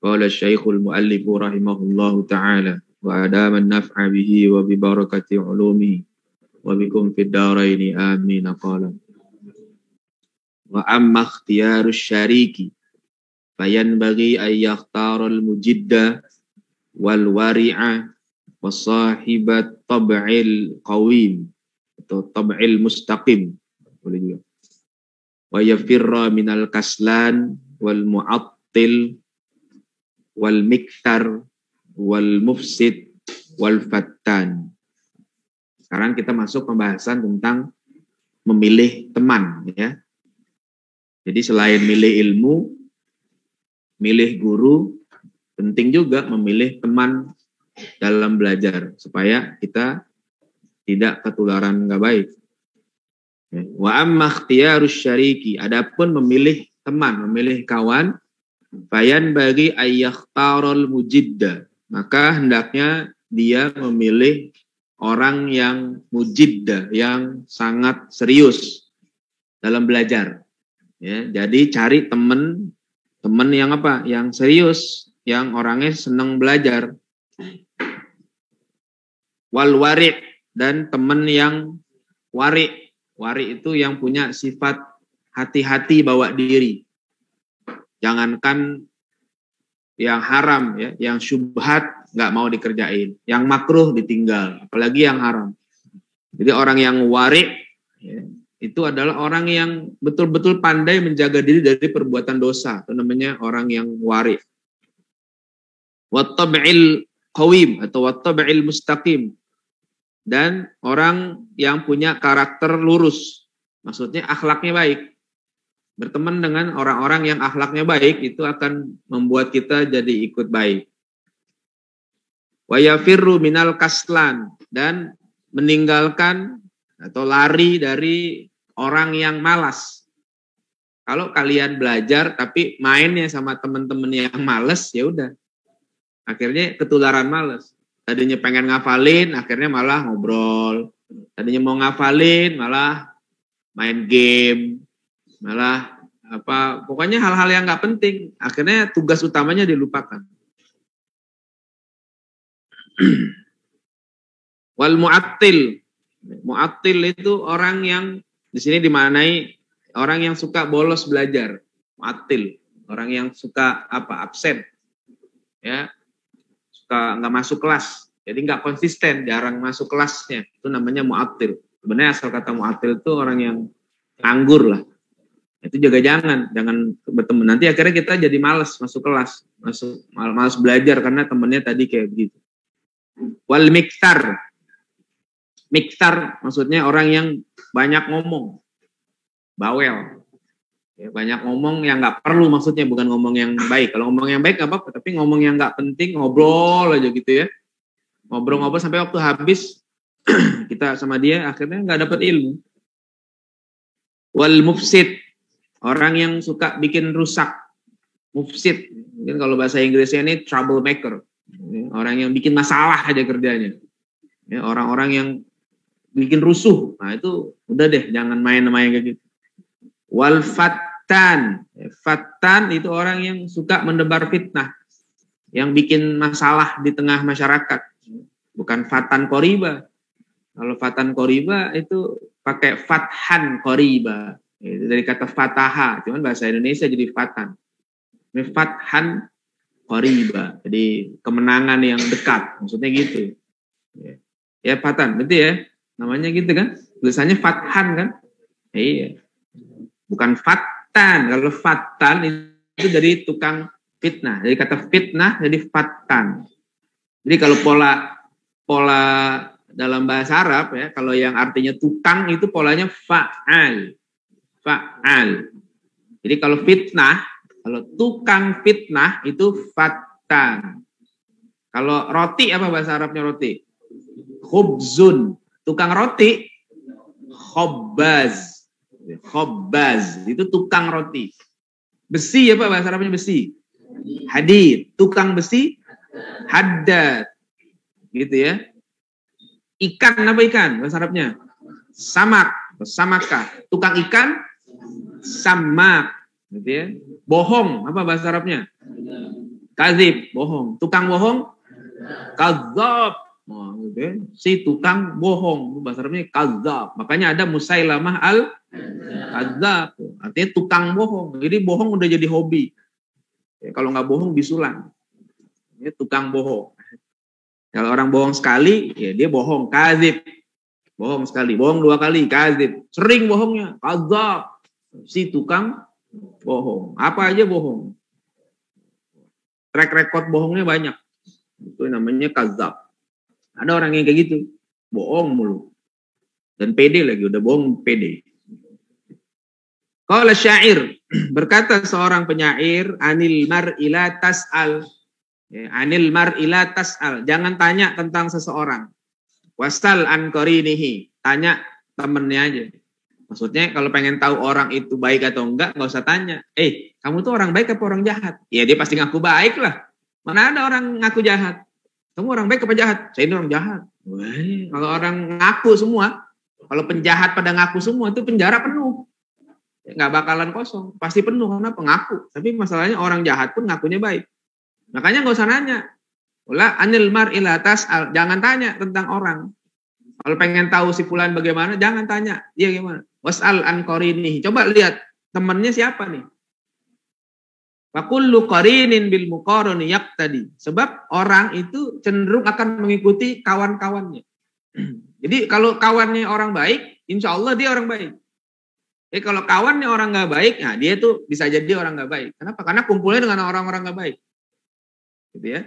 Qala Syekhul Muallif rahimahullahu ta'ala wa adama an-naf'a bihi wa bi barakati ulumi wa bikum fid dharaini amin. Qala wa amma ikhtiyarus syariki fayanbaghi an yakhtaral mujidda wal wari'a wa sahibat tab'il qawim atau tab'il mustaqim, boleh juga, wa yafirra minal kaslan wal mu'attil wal miktar wal mufsid wal fattan. Sekarang kita masuk pembahasan tentang memilih teman, ya. Jadi selain milih ilmu, milih guru, penting juga memilih teman dalam belajar supaya kita tidak ketularan nggak baik. Wa amma ikhtiyarus syariki, adapun memilih teman, memilih kawan, fayan bagi ayyakhtarul mujidda, maka hendaknya dia memilih orang yang mujidda, yang sangat serius dalam belajar. Ya, jadi cari teman yang apa? Yang serius, yang orangnya senang belajar. Wal wari', dan teman yang wari'. Wari' itu yang punya sifat hati-hati bawa diri. Jangankan yang haram, ya, yang syubhat nggak mau dikerjain, yang makruh ditinggal, apalagi yang haram. Jadi orang yang wari', ya, itu adalah orang yang betul-betul pandai menjaga diri dari perbuatan dosa. Itu namanya orang yang wari'. Wattab'il qawim atau wattab'il mustaqim, dan orang yang punya karakter lurus, maksudnya akhlaknya baik. Berteman dengan orang-orang yang akhlaknya baik itu akan membuat kita jadi ikut baik. Wa yafirru minal kaslan, dan meninggalkan atau lari dari orang yang malas. Kalau kalian belajar tapi mainnya sama teman-teman yang malas, ya udah. Akhirnya ketularan malas. Tadinya pengen ngafalin, akhirnya malah ngobrol. Tadinya mau ngafalin, malah main game, malah apa, pokoknya hal-hal yang nggak penting. Akhirnya tugas utamanya dilupakan. Wal mu'attil. Mu'attil itu orang yang di sini dimaknai orang yang suka bolos belajar. Mu'attil, orang yang suka apa? Absen. Ya. Suka nggak masuk kelas. Jadi nggak konsisten, jarang masuk kelasnya. Itu namanya mu'attil. Sebenarnya asal kata mu'attil itu orang yang nganggur lah. Itu juga jangan berteman. Nanti akhirnya kita jadi malas masuk kelas, malas belajar karena temennya tadi kayak begitu. Wal miktar. Miktar maksudnya orang yang banyak ngomong, bawel. Ya, banyak ngomong yang nggak perlu, maksudnya bukan ngomong yang baik. Kalau ngomong yang baik nggak apa-apa, tapi ngomong yang nggak penting, ngobrol aja gitu ya. Ngobrol-ngobrol sampai waktu habis kita sama dia akhirnya nggak dapat ilmu. Wal mufsid, orang yang suka bikin rusak. Mufsid, mungkin kalau bahasa Inggrisnya ini troublemaker, orang yang bikin masalah aja kerjanya. Ya, orang-orang yang bikin rusuh. Nah itu udah deh, jangan main kayak gitu. Wal fattan. Fattan itu orang yang suka mendebar fitnah, yang bikin masalah di tengah masyarakat. Bukan fatan qoriba. Kalau fatan qoriba itu pakai fathan qoriba. Itu dari kata fataha, cuman bahasa Indonesia jadi fatan. Ini fathan qoriba. Jadi kemenangan yang dekat, maksudnya gitu. Ya fatan, betul ya? Namanya gitu kan? Tulisannya fathan kan? Iya. Bukan fatan. Kalau fatan itu dari tukang fitnah. Dari kata fitnah jadi fatan. Jadi kalau pola dalam bahasa Arab ya, kalau yang artinya tukang itu polanya fa'al. Fa'al. Jadi kalau fitnah, kalau tukang fitnah itu fatan. Kalau roti apa bahasa Arabnya roti? Khubzun. Tukang roti khobbaz. Khobbaz itu tukang roti. Besi apa bahasa Arabnya besi? Hadid. Tukang besi haddad. Gitu ya. Ikan apa ikan bahasa Arabnya? Samak. Samakah. Tukang ikan samak. Gitu ya. Bohong apa bahasa Arabnya? Kadzib, bohong. Tukang bohong, kadzab. Oh, gitu ya. Si tukang bohong, bahasa Arabnya kadzab. Makanya ada Musailamah al-kadzab. Artinya tukang bohong. Jadi bohong udah jadi hobi. Ya, kalau nggak bohong bisulan. Ya, tukang bohong. Kalau orang bohong sekali, ya dia bohong, kadzib. Bohong sekali, bohong 2 kali, kadzib. Sering bohongnya, kadzab. Si tukang bohong. Apa aja bohong. Track record bohongnya banyak. Itu namanya kadzab. Ada orang yang kayak gitu, bohong mulu. Dan pede lagi, udah bohong pede. Qala syair, berkata seorang penyair, anil mar'ila tas'al. Ya, anil mar'ila tas'al, jangan tanya tentang seseorang. Wasal an qarinihi, tanya temennya aja. Maksudnya kalau pengen tahu orang itu baik atau enggak, nggak usah tanya. Kamu tuh orang baik apa orang jahat? Ya dia pasti ngaku baik lah. Mana ada orang ngaku jahat? Kamu orang baik apa jahat? Saya ini orang jahat. Wah, kalau orang ngaku semua, kalau penjahat pada ngaku semua, itu penjara penuh. Nggak bakalan kosong. Pasti penuh, karena pengaku. Tapi masalahnya orang jahat pun ngakunya baik. Makanya nggak usah nanya. Ulah anil mar'il atas, jangan tanya tentang orang. Kalau pengen tahu si fulan bagaimana, jangan tanya. Dia gimana? Was'al an qarinihi. Coba lihat, temannya siapa nih? Wa kullu qarinin bil muqarani yaqtadi. Sebab orang itu cenderung akan mengikuti kawan-kawannya. Jadi kalau kawannya orang baik, insya Allah dia orang baik. Kalau kawannya orang nggak baik, nah dia tuh bisa jadi orang nggak baik. Kenapa? Karena kumpulnya dengan orang-orang nggak baik. Gitu ya.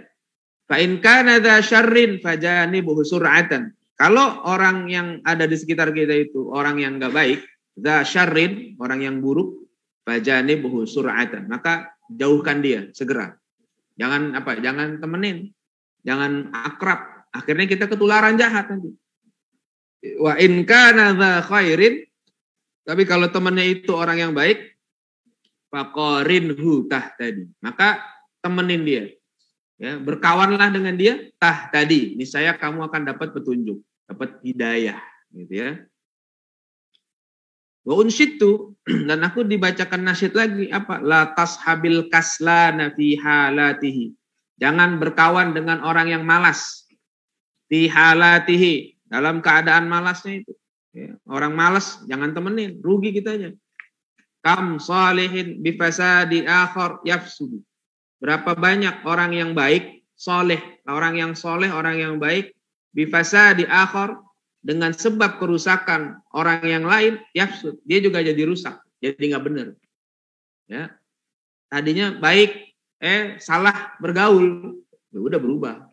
Fa in kana dza syarrin fajanibuhu sur'atan. Kalau orang yang ada di sekitar kita itu orang yang nggak baik, dza syarrin, orang yang buruk, fajanibuhu sur'atan. Maka jauhkan dia segera. Jangan temenin. Jangan akrab. Akhirnya kita ketularan jahat nanti. Wa in kana dza khairin, tapi kalau temannya itu orang yang baik, faqarinhu tahtadi. Maka temenin dia. Ya, berkawanlah dengan dia tahtadi. Niscaya kamu akan dapat petunjuk, dapat hidayah, gitu ya. Wa unsyitu, dan aku dibacakan nasyid lagi apa? La tashabil kaslana fi halatihi. Jangan berkawan dengan orang yang malas. Fi halatihi, dalam keadaan malasnya itu. Ya, orang malas jangan temenin, rugi kitanya. Kam salihin bi fasadi akhar yafsudu. Berapa banyak orang yang baik, soleh, orang yang soleh, orang yang baik, bi fasadi akhar, dengan sebab kerusakan orang yang lain, yafsud, dia juga jadi rusak, jadi nggak benar. Ya, tadinya baik, salah bergaul, ya udah berubah,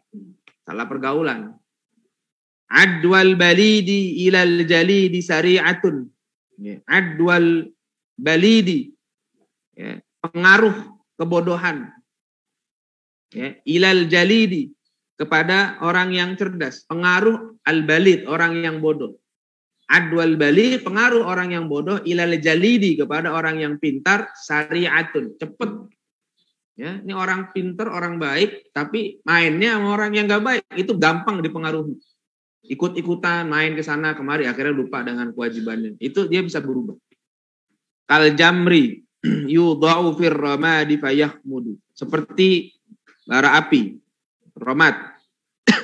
salah pergaulan. Adwal balidi ilal jalidi sari'atun. Ya, adwal balidi, ya, pengaruh kebodohan. Ya, ilal jalidi, kepada orang yang cerdas. Pengaruh al-balid, orang yang bodoh. Adwal balid, pengaruh orang yang bodoh. Ilal jalidi, kepada orang yang pintar. Sari'atun, cepet. Ya, ini orang pintar, orang baik, tapi mainnya sama orang yang gak baik. Itu gampang dipengaruhi. Ikut-ikutan, main ke sana kemari, akhirnya lupa dengan kewajibannya. Itu dia bisa berubah. Kal jamri, yudha'u fir ramadi fayahmudu. Seperti bara api. Romat,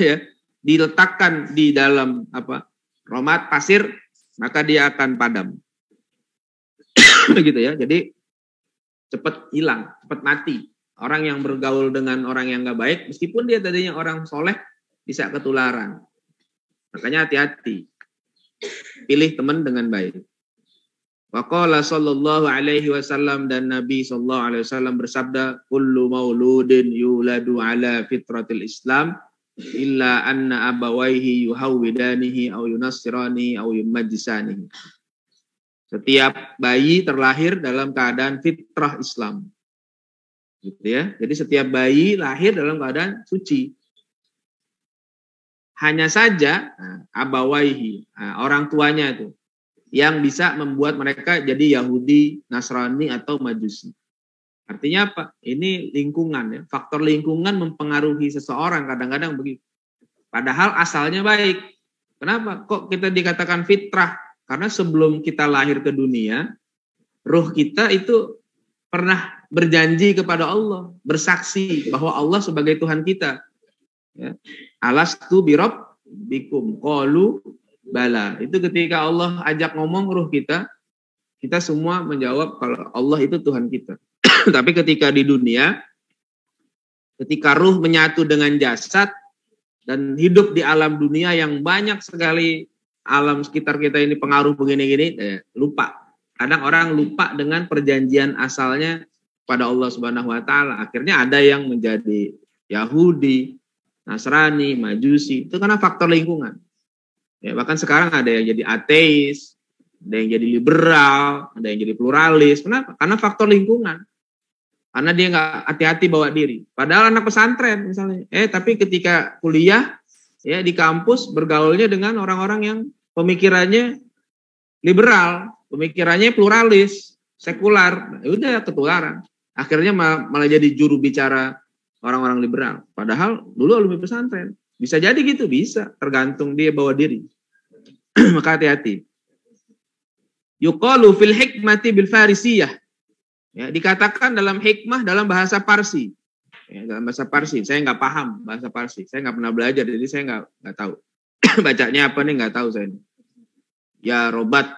ya, diletakkan di dalam romat pasir, maka dia akan padam. Begitu ya. Jadi cepat hilang, cepat mati. Orang yang bergaul dengan orang yang nggak baik, meskipun dia tadinya orang soleh, bisa ketularan. Makanya hati-hati. Pilih teman dengan baik. Wa qala sallallahu alaihi wasallam, dan Nabi sallallahu alaihi wasallam bersabda, kullu mauludin yuladu ala fitratil Islam illa anna abawaihi yuhawwidanihi aw yunassiranihi aw yumajjisanihi. Setiap bayi terlahir dalam keadaan fitrah Islam. Gitu ya. Jadi setiap bayi lahir dalam keadaan suci. Hanya saja abawaihi, orang tuanya itu yang bisa membuat mereka jadi Yahudi, Nasrani, atau Majusi. Artinya apa? Ini lingkungan, ya. Faktor lingkungan mempengaruhi seseorang kadang-kadang begitu. Padahal asalnya baik. Kenapa? Kok kita dikatakan fitrah? Karena sebelum kita lahir ke dunia, ruh kita itu pernah berjanji kepada Allah, bersaksi bahwa Allah sebagai Tuhan kita. Ya. Alastu birabbikum qalu bala. Itu ketika Allah ajak ngomong ruh kita semua menjawab kalau Allah itu Tuhan kita. Tapi ketika di dunia, ketika ruh menyatu dengan jasad dan hidup di alam dunia yang banyak sekali alam sekitar kita ini pengaruh begini-gini, lupa. Kadang orang lupa dengan perjanjian asalnya pada Allah Subhanahu wa taala. Akhirnya ada yang menjadi Yahudi, Nasrani, Majusi. Itu karena faktor lingkungan. Ya, bahkan sekarang ada yang jadi ateis, ada yang jadi liberal, ada yang jadi pluralis. Kenapa? Karena faktor lingkungan. Karena dia nggak hati-hati bawa diri. Padahal anak pesantren misalnya. Tapi ketika kuliah ya di kampus bergaulnya dengan orang-orang yang pemikirannya liberal, pemikirannya pluralis, sekular. Ya udah ketularan. Akhirnya malah jadi juru bicara orang-orang liberal. Padahal dulu alumni pesantren. Bisa jadi gitu, bisa. Tergantung dia bawa diri. Maka hati-hati. Yuqalu fil hikmati bil farisiyah. Ya, dikatakan dalam hikmah dalam bahasa Parsi. Ya, dalam bahasa Parsi. Saya nggak paham bahasa Parsi. Saya nggak pernah belajar, jadi saya nggak tahu. Bacanya apa nih nggak tahu saya. Ya robat.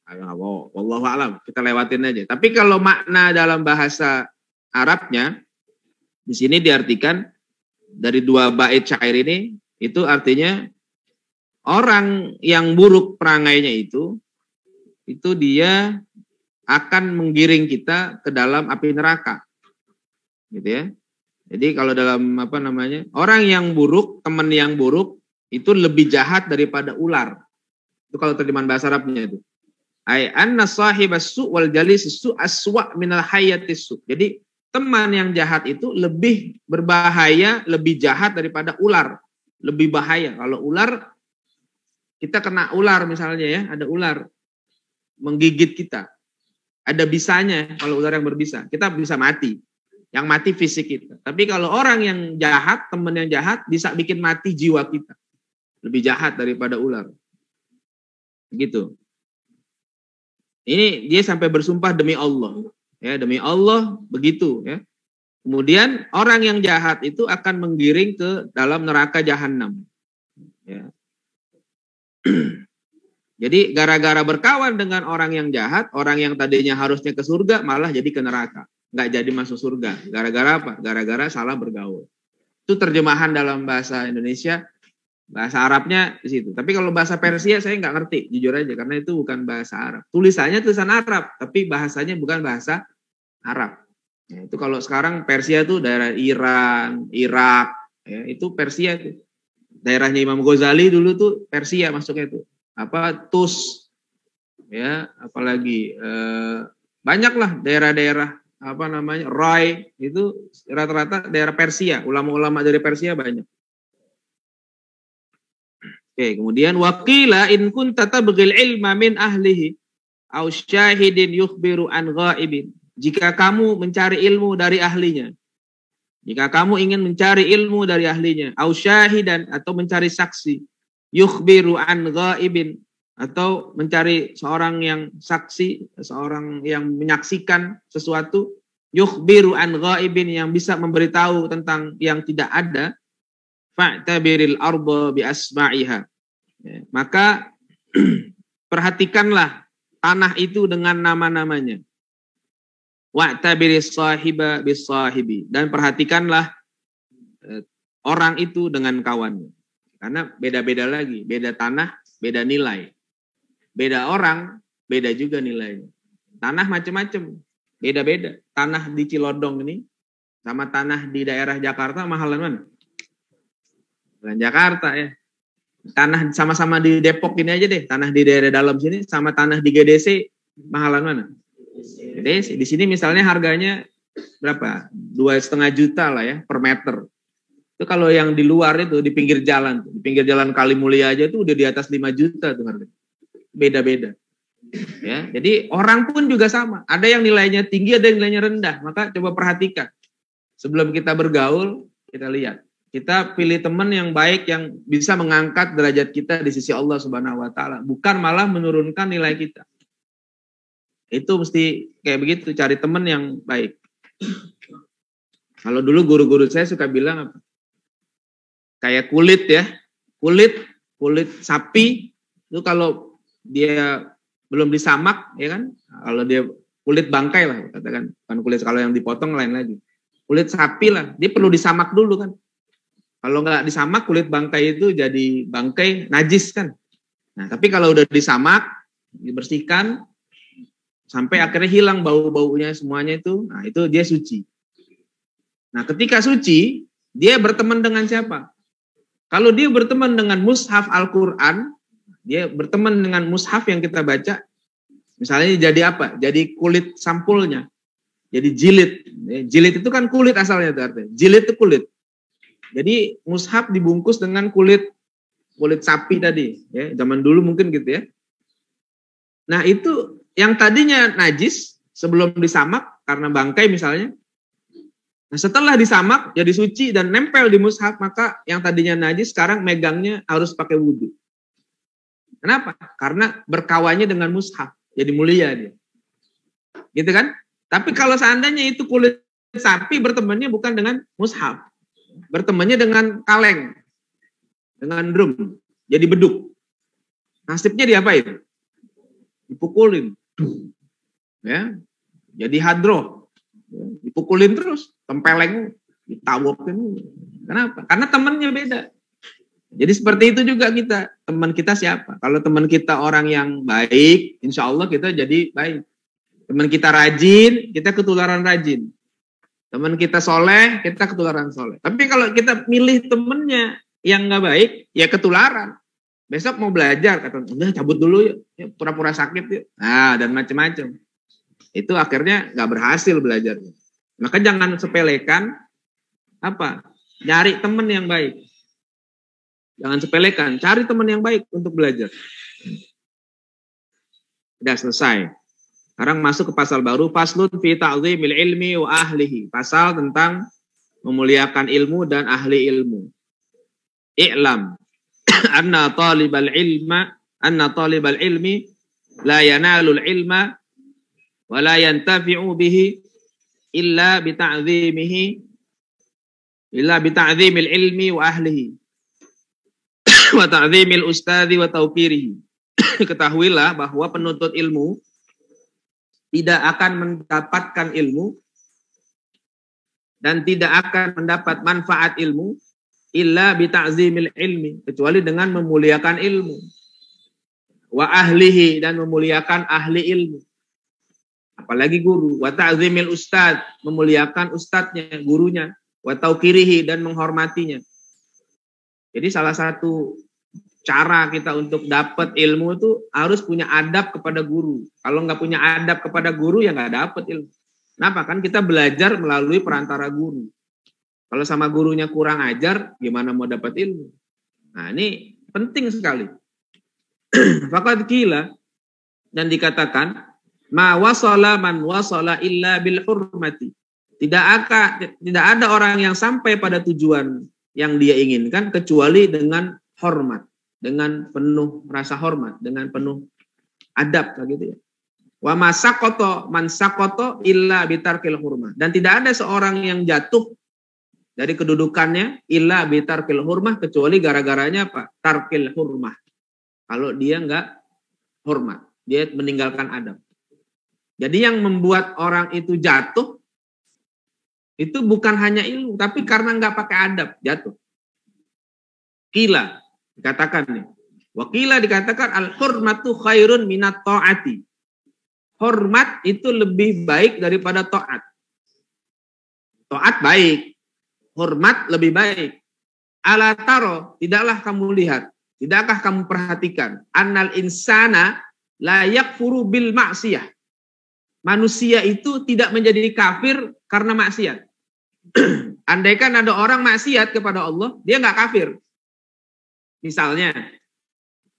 Wallahu a'lam. Kita lewatin aja. Tapi kalau makna dalam bahasa Arabnya, di sini diartikan dari dua bait syair ini, itu artinya orang yang buruk perangainya itu dia akan menggiring kita ke dalam api neraka, gitu ya. Jadi kalau dalam orang yang buruk, teman yang buruk itu lebih jahat daripada ular. Itu kalau terjemahan bahasa Arabnya itu. Ai anna sahibas su wal jalis su aswa minal hayatis su. Jadi teman yang jahat itu lebih berbahaya, lebih jahat daripada ular, lebih bahaya. Kalau ular, kita kena ular misalnya ya, ada ular menggigit kita. Ada bisanya, kalau ular yang berbisa, kita bisa mati. Yang mati fisik kita. Tapi kalau orang yang jahat, teman yang jahat, bisa bikin mati jiwa kita. Lebih jahat daripada ular. Gitu. Ini dia sampai bersumpah demi Allah. Ya, demi Allah, begitu. Ya. Kemudian orang yang jahat itu akan menggiring ke dalam neraka jahanam. Ya. Jadi gara-gara berkawan dengan orang yang jahat, orang yang tadinya harusnya ke surga malah jadi ke neraka. Nggak jadi masuk surga. Gara-gara apa? Gara-gara salah bergaul. Itu terjemahan dalam bahasa Indonesia. Bahasa Arabnya di situ. Tapi kalau bahasa Persia saya nggak ngerti, jujur aja. Karena itu bukan bahasa Arab. Tulisannya tulisan Arab, tapi bahasanya bukan bahasa Arab. Ya, itu kalau sekarang Persia itu daerah Iran, Irak. Ya, itu Persia itu. Daerahnya Imam Ghazali dulu tuh Persia masuknya itu. Tus, ya, apalagi banyaklah daerah-daerah Rai itu rata-rata daerah Persia, ulama-ulama dari Persia banyak. Oke, kemudian waqila in kunta tabghil ilma min ahlihi aw syahidin yukhbiru an ghaibin. Jika kamu mencari ilmu dari ahlinya, jika kamu ingin mencari ilmu dari ahlinya, aw syahidan atau mencari saksi, yukhbiru an ghaibin atau mencari seorang yang saksi, seorang yang menyaksikan sesuatu, yukhbiru an ghaibin yang bisa memberitahu tentang yang tidak ada, fa'tabiril arda bi asma'iha. Ya, maka perhatikanlah tanah itu dengan nama-namanya. Wa'tabiris sahiba bis sahibi, dan perhatikanlah orang itu dengan kawannya. Karena beda-beda lagi, beda tanah, beda nilai. Beda orang, beda juga nilainya. Tanah macam-macam, beda-beda. Tanah di Cilodong ini sama tanah di daerah Jakarta mahalan mana? Bukan Jakarta ya. Tanah sama-sama di Depok ini aja deh, tanah di daerah dalam sini sama tanah di GDC mahalan mana? GDC. Di sini misalnya harganya berapa? 2,5 juta lah ya per meter. Itu kalau yang di luar itu di pinggir jalan Kali Mulia aja tuh udah di atas 5 juta tuh harga. Beda-beda. Ya, jadi orang pun juga sama. Ada yang nilainya tinggi, ada yang nilainya rendah. Maka coba perhatikan. Sebelum kita bergaul, kita lihat. Kita pilih teman yang baik yang bisa mengangkat derajat kita di sisi Allah Subhanahu wa taala, bukan malah menurunkan nilai kita. Itu mesti kayak begitu, cari teman yang baik. Kalau dulu guru-guru saya suka bilang apa? Kayak kulit ya, kulit sapi itu kalau dia belum disamak, ya kan? Kalau dia kulit bangkai lah, katakan, bukan kulit kalau yang dipotong lain lagi. Kulit sapi lah, dia perlu disamak dulu kan. Kalau nggak disamak, kulit bangkai itu jadi bangkai najis kan. Nah, tapi kalau udah disamak, dibersihkan, sampai akhirnya hilang bau-baunya semuanya itu, nah itu dia suci. Nah, ketika suci, dia berteman dengan siapa? Kalau dia berteman dengan mushaf Al-Quran, dia berteman dengan mushaf yang kita baca, misalnya jadi apa? Jadi kulit sampulnya, jadi jilid. Jilid itu kan kulit asalnya, itu artinya. Jilid itu kulit. Jadi mushaf dibungkus dengan kulit sapi tadi, ya, zaman dulu mungkin gitu ya. Nah itu yang tadinya najis sebelum disamak karena bangkai misalnya. Nah setelah disamak jadi suci dan nempel di mushaf, maka yang tadinya najis sekarang megangnya harus pakai wudhu. Kenapa? Karena berkawannya dengan mushaf, jadi mulia dia. Gitu kan? Tapi kalau seandainya itu kulit sapi bertemannya bukan dengan mushaf, bertemannya dengan kaleng, dengan drum, jadi beduk. Nasibnya diapain? Dipukulin, ya, jadi hadroh, ya, dipukulin terus, tempeleng, ditawokin. Kenapa? Karena temannya beda. Jadi seperti itu juga kita, teman kita siapa? Kalau teman kita orang yang baik, insya Allah kita jadi baik. Teman kita rajin, kita ketularan rajin. Teman kita soleh, kita ketularan soleh. Tapi kalau kita milih temennya yang nggak baik, ya ketularan. Besok mau belajar, kata, udah cabut dulu yuk, pura-pura sakit yuk. Nah, dan macam-macam. Itu akhirnya nggak berhasil belajarnya. Maka jangan sepelekan apa? Nyari teman yang baik. Jangan sepelekan, cari teman yang baik untuk belajar. Sudah selesai. Sekarang masuk ke pasal baru, faslun fi ta'zimil ilmi wa ahlihi. Pasal tentang memuliakan ilmu dan ahli ilmu. I'lam anna talibal ilmi la yanalul ilma wa la yantafi'u bihi illa bita'zimil ilmi wa ahlihi wa ta'zimil ustadzi wa tauqirihi. Ketahuilah bahwa penuntut ilmu tidak akan mendapatkan ilmu dan tidak akan mendapat manfaat ilmu illa bita'zimil ilmi, kecuali dengan memuliakan ilmu, wa ahlihi, dan memuliakan ahli ilmu, apalagi guru, wa ta'zimil ustad, memuliakan ustadznya, gurunya, wa tauqirihi, dan menghormatinya. Jadi salah satu cara kita untuk dapat ilmu itu harus punya adab kepada guru. Kalau nggak punya adab kepada guru, ya nggak dapat ilmu. Kenapa? Kan kita belajar melalui perantara guru. Kalau sama gurunya kurang ajar, gimana mau dapat ilmu? Nah ini penting sekali. Faqad qila, dan dikatakan, ma wasala man wasala illa bil hurmati. Tidak ada orang yang sampai pada tujuan yang dia inginkan kecuali dengan hormat, dengan penuh rasa hormat, dengan penuh adab, gitu ya. Wa masaqata man saqata illa bitarkil hurmah. Dan tidak ada seorang yang jatuh dari kedudukannya illa bitarkil hurmah, kecuali gara-garanya apa? Tarkil hurmah. Kalau dia enggak hormat, dia meninggalkan adab. Jadi yang membuat orang itu jatuh itu bukan hanya ilmu, tapi karena enggak pakai adab jatuh. Qila dikatakan nih. Wakila dikatakan al-hurmatu khairun minat ta'ati. Hormat itu lebih baik daripada ta'at. Ta'at baik, hormat lebih baik. Ala taro, tidaklah kamu lihat, tidakkah kamu perhatikan, annal insana la yakfuru bil maksiyah. Manusia itu tidak menjadi kafir karena maksiat. Andaikan ada orang maksiat kepada Allah, dia nggak kafir. Misalnya,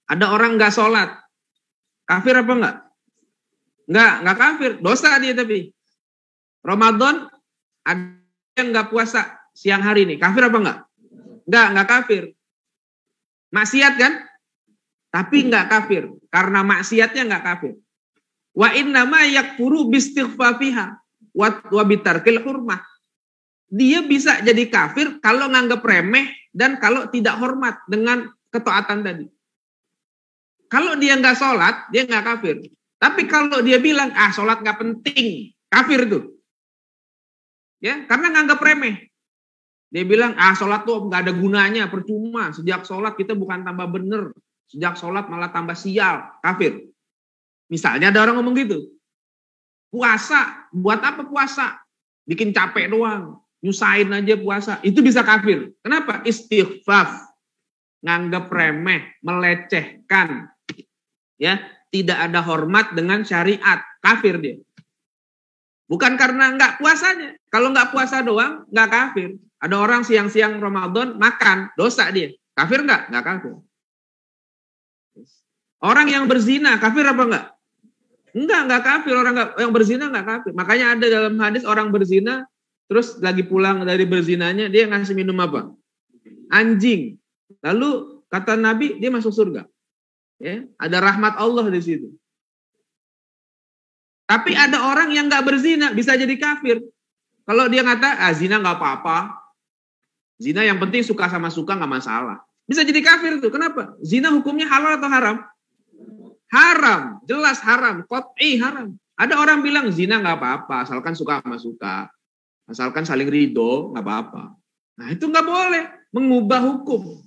ada orang nggak sholat, kafir apa enggak? Enggak kafir, dosa dia tapi. Ramadan, ada yang nggak puasa siang hari nih, kafir apa enggak? Enggak kafir. Maksiat kan? Tapi enggak kafir, karena maksiatnya enggak kafir. Wa innama yakfuru bistighfafiha wa bitarkil hurmah. Dia bisa jadi kafir kalau nganggap remeh dan kalau tidak hormat dengan ketaatan tadi. Kalau dia nggak sholat, dia nggak kafir. Tapi kalau dia bilang, sholat nggak penting, kafir tuh. Ya, karena nganggap remeh. Dia bilang, sholat tuh nggak ada gunanya, percuma. Sejak sholat kita bukan tambah bener. Sejak sholat malah tambah sial, kafir. Misalnya ada orang ngomong gitu. Puasa, buat apa puasa? Bikin capek doang. Nyusahin aja puasa, itu bisa kafir. Kenapa? Istighfaf, nganggap remeh, melecehkan, ya, tidak ada hormat dengan syariat, kafir dia. Bukan karena nggak puasanya. Kalau nggak puasa doang, nggak kafir. Ada orang siang-siang Ramadan makan, dosa dia, kafir nggak? Nggak kafir. Orang yang berzina, kafir apa enggak? Enggak kafir. Orang yang berzina nggak kafir. Makanya ada dalam hadis orang berzina, terus lagi pulang dari berzinanya, dia ngasih minum apa? Anjing. Lalu kata Nabi, dia masuk surga. Ya, ada rahmat Allah di situ. Tapi ada orang yang nggak berzina, bisa jadi kafir. Kalau dia ngata, zina nggak apa-apa. Zina yang penting suka sama suka nggak masalah. Bisa jadi kafir tuh. Kenapa? Zina hukumnya halal atau haram? Haram. Jelas haram. Qat'i haram. Ada orang bilang zina nggak apa-apa, asalkan suka sama suka. Asalkan saling ridho, nggak apa-apa. Nah itu nggak boleh, mengubah hukum.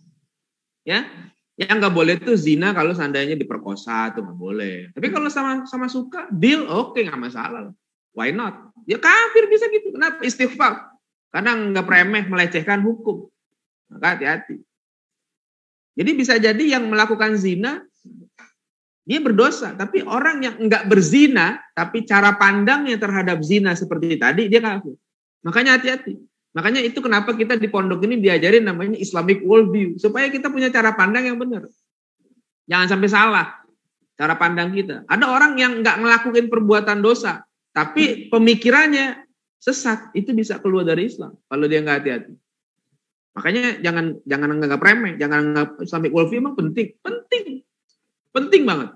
Ya, yang nggak boleh tuh zina kalau seandainya diperkosa, itu nggak boleh. Tapi kalau sama suka, deal, oke, nggak masalah. Why not? Ya kafir bisa gitu. Kenapa? Istighfar. Karena nggak remeh, melecehkan hukum. Maka hati-hati. Jadi bisa jadi yang melakukan zina, dia berdosa. Tapi orang yang nggak berzina, tapi cara pandangnya terhadap zina seperti tadi, dia kafir. Makanya hati-hati. Makanya itu kenapa kita di pondok ini diajarin namanya Islamic worldview. Supaya kita punya cara pandang yang benar. Jangan sampai salah cara pandang kita. Ada orang yang nggak ngelakuin perbuatan dosa. Tapi pemikirannya sesat. Itu bisa keluar dari Islam. Kalau dia nggak hati-hati. Makanya jangan anggap remeh. Jangan anggap Islamic worldview memang penting. Penting banget.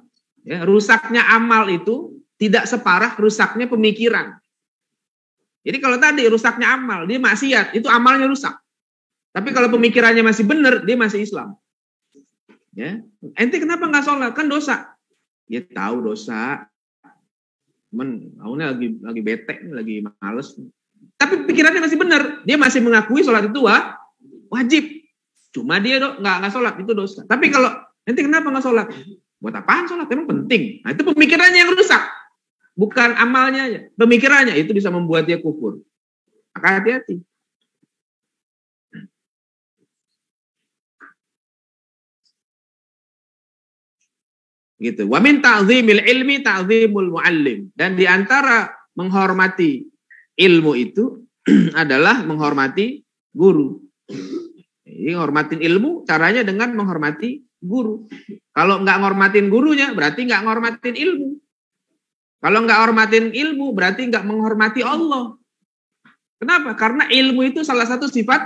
Ya, rusaknya amal itu tidak separah rusaknya pemikiran. Jadi kalau tadi rusaknya amal, dia maksiat, itu amalnya rusak. Tapi kalau pemikirannya masih benar, dia masih Islam. Ya, ente kenapa nggak sholat? Kan dosa. Ya tahu dosa. Awalnya lagi bete, lagi males. Tapi pikirannya masih benar, dia masih mengakui sholat itu wajib. Cuma dia nggak sholat, itu dosa. Tapi kalau ente kenapa nggak sholat? Buat apaan sholat? Emang penting. Nah itu pemikirannya yang rusak. Bukan amalnya aja, pemikirannya itu bisa membuat dia kufur. Maka hati-hati. Gitu. Wa min ta'zimil ilmi ta'zimul muallim. Dan di antara menghormati ilmu itu adalah menghormati guru. Jadi menghormatin ilmu caranya dengan menghormati guru. Kalau nggak ngormatin gurunya berarti nggak ngormatin ilmu. Kalau nggak hormatin ilmu, berarti nggak menghormati Allah. Kenapa? Karena ilmu itu salah satu sifat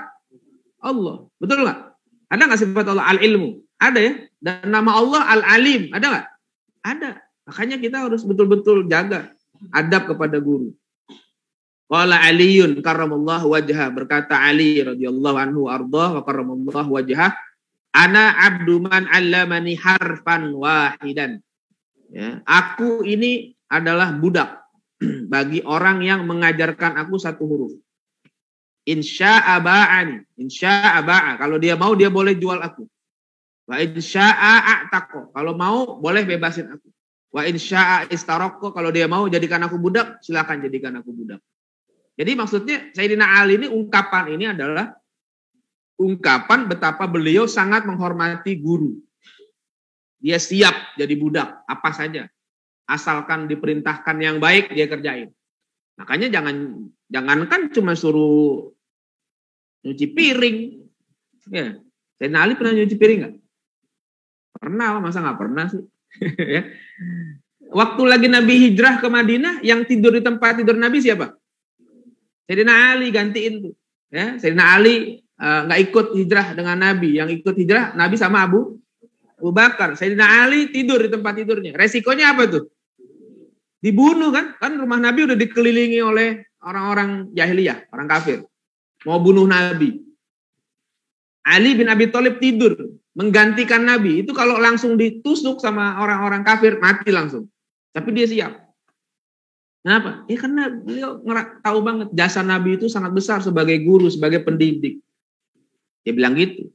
Allah. Betul nggak? Ada nggak sifat Allah al-ilmu? Ada ya? Dan nama Allah al-alim. Ada nggak? Ada. Makanya kita harus betul-betul jaga adab kepada guru. Qala Aliyun karramallahu wajhah. Berkata Ali radhiyallahu anhu ardah wa karramallahu wajhah. Ana abdu man allamani harfan wahidan. Ya, aku ini adalah budak bagi orang yang mengajarkan aku satu huruf. Insya'a ba'ani. Insya'a ba'a. Kalau dia mau, dia boleh jual aku. Wa insya'a a'taqo. Kalau mau, boleh bebasin aku. Wa insya'a istaraqo. Kalau dia mau jadikan aku budak, silakan jadikan aku budak. Jadi maksudnya Sayyidina Ali ini ungkapan ini adalah ungkapan betapa beliau sangat menghormati guru. Dia siap jadi budak, apa saja. Asalkan diperintahkan yang baik, dia kerjain. Makanya jangankan cuma suruh nyuci piring. Ya, Sayyidina Ali pernah nyuci piring nggak? Pernah, masa nggak pernah sih? Ya. Waktu lagi Nabi hijrah ke Madinah, yang tidur di tempat tidur Nabi siapa? Sayyidina Ali gantiin tuh. Ya, Sayyidina Ali nggak ikut hijrah dengan Nabi. Yang ikut hijrah Nabi sama Abu Bakar. Sayyidina Ali tidur di tempat tidurnya. Resikonya apa tuh? Dibunuh kan? Kan rumah Nabi udah dikelilingi oleh orang-orang jahiliyah, orang kafir. Mau bunuh Nabi. Ali bin Abi Thalib tidur menggantikan Nabi. Itu kalau langsung ditusuk sama orang-orang kafir, mati langsung. Tapi dia siap. Kenapa? Ya karena beliau tahu banget jasa Nabi itu sangat besar sebagai guru, sebagai pendidik. Dia bilang gitu.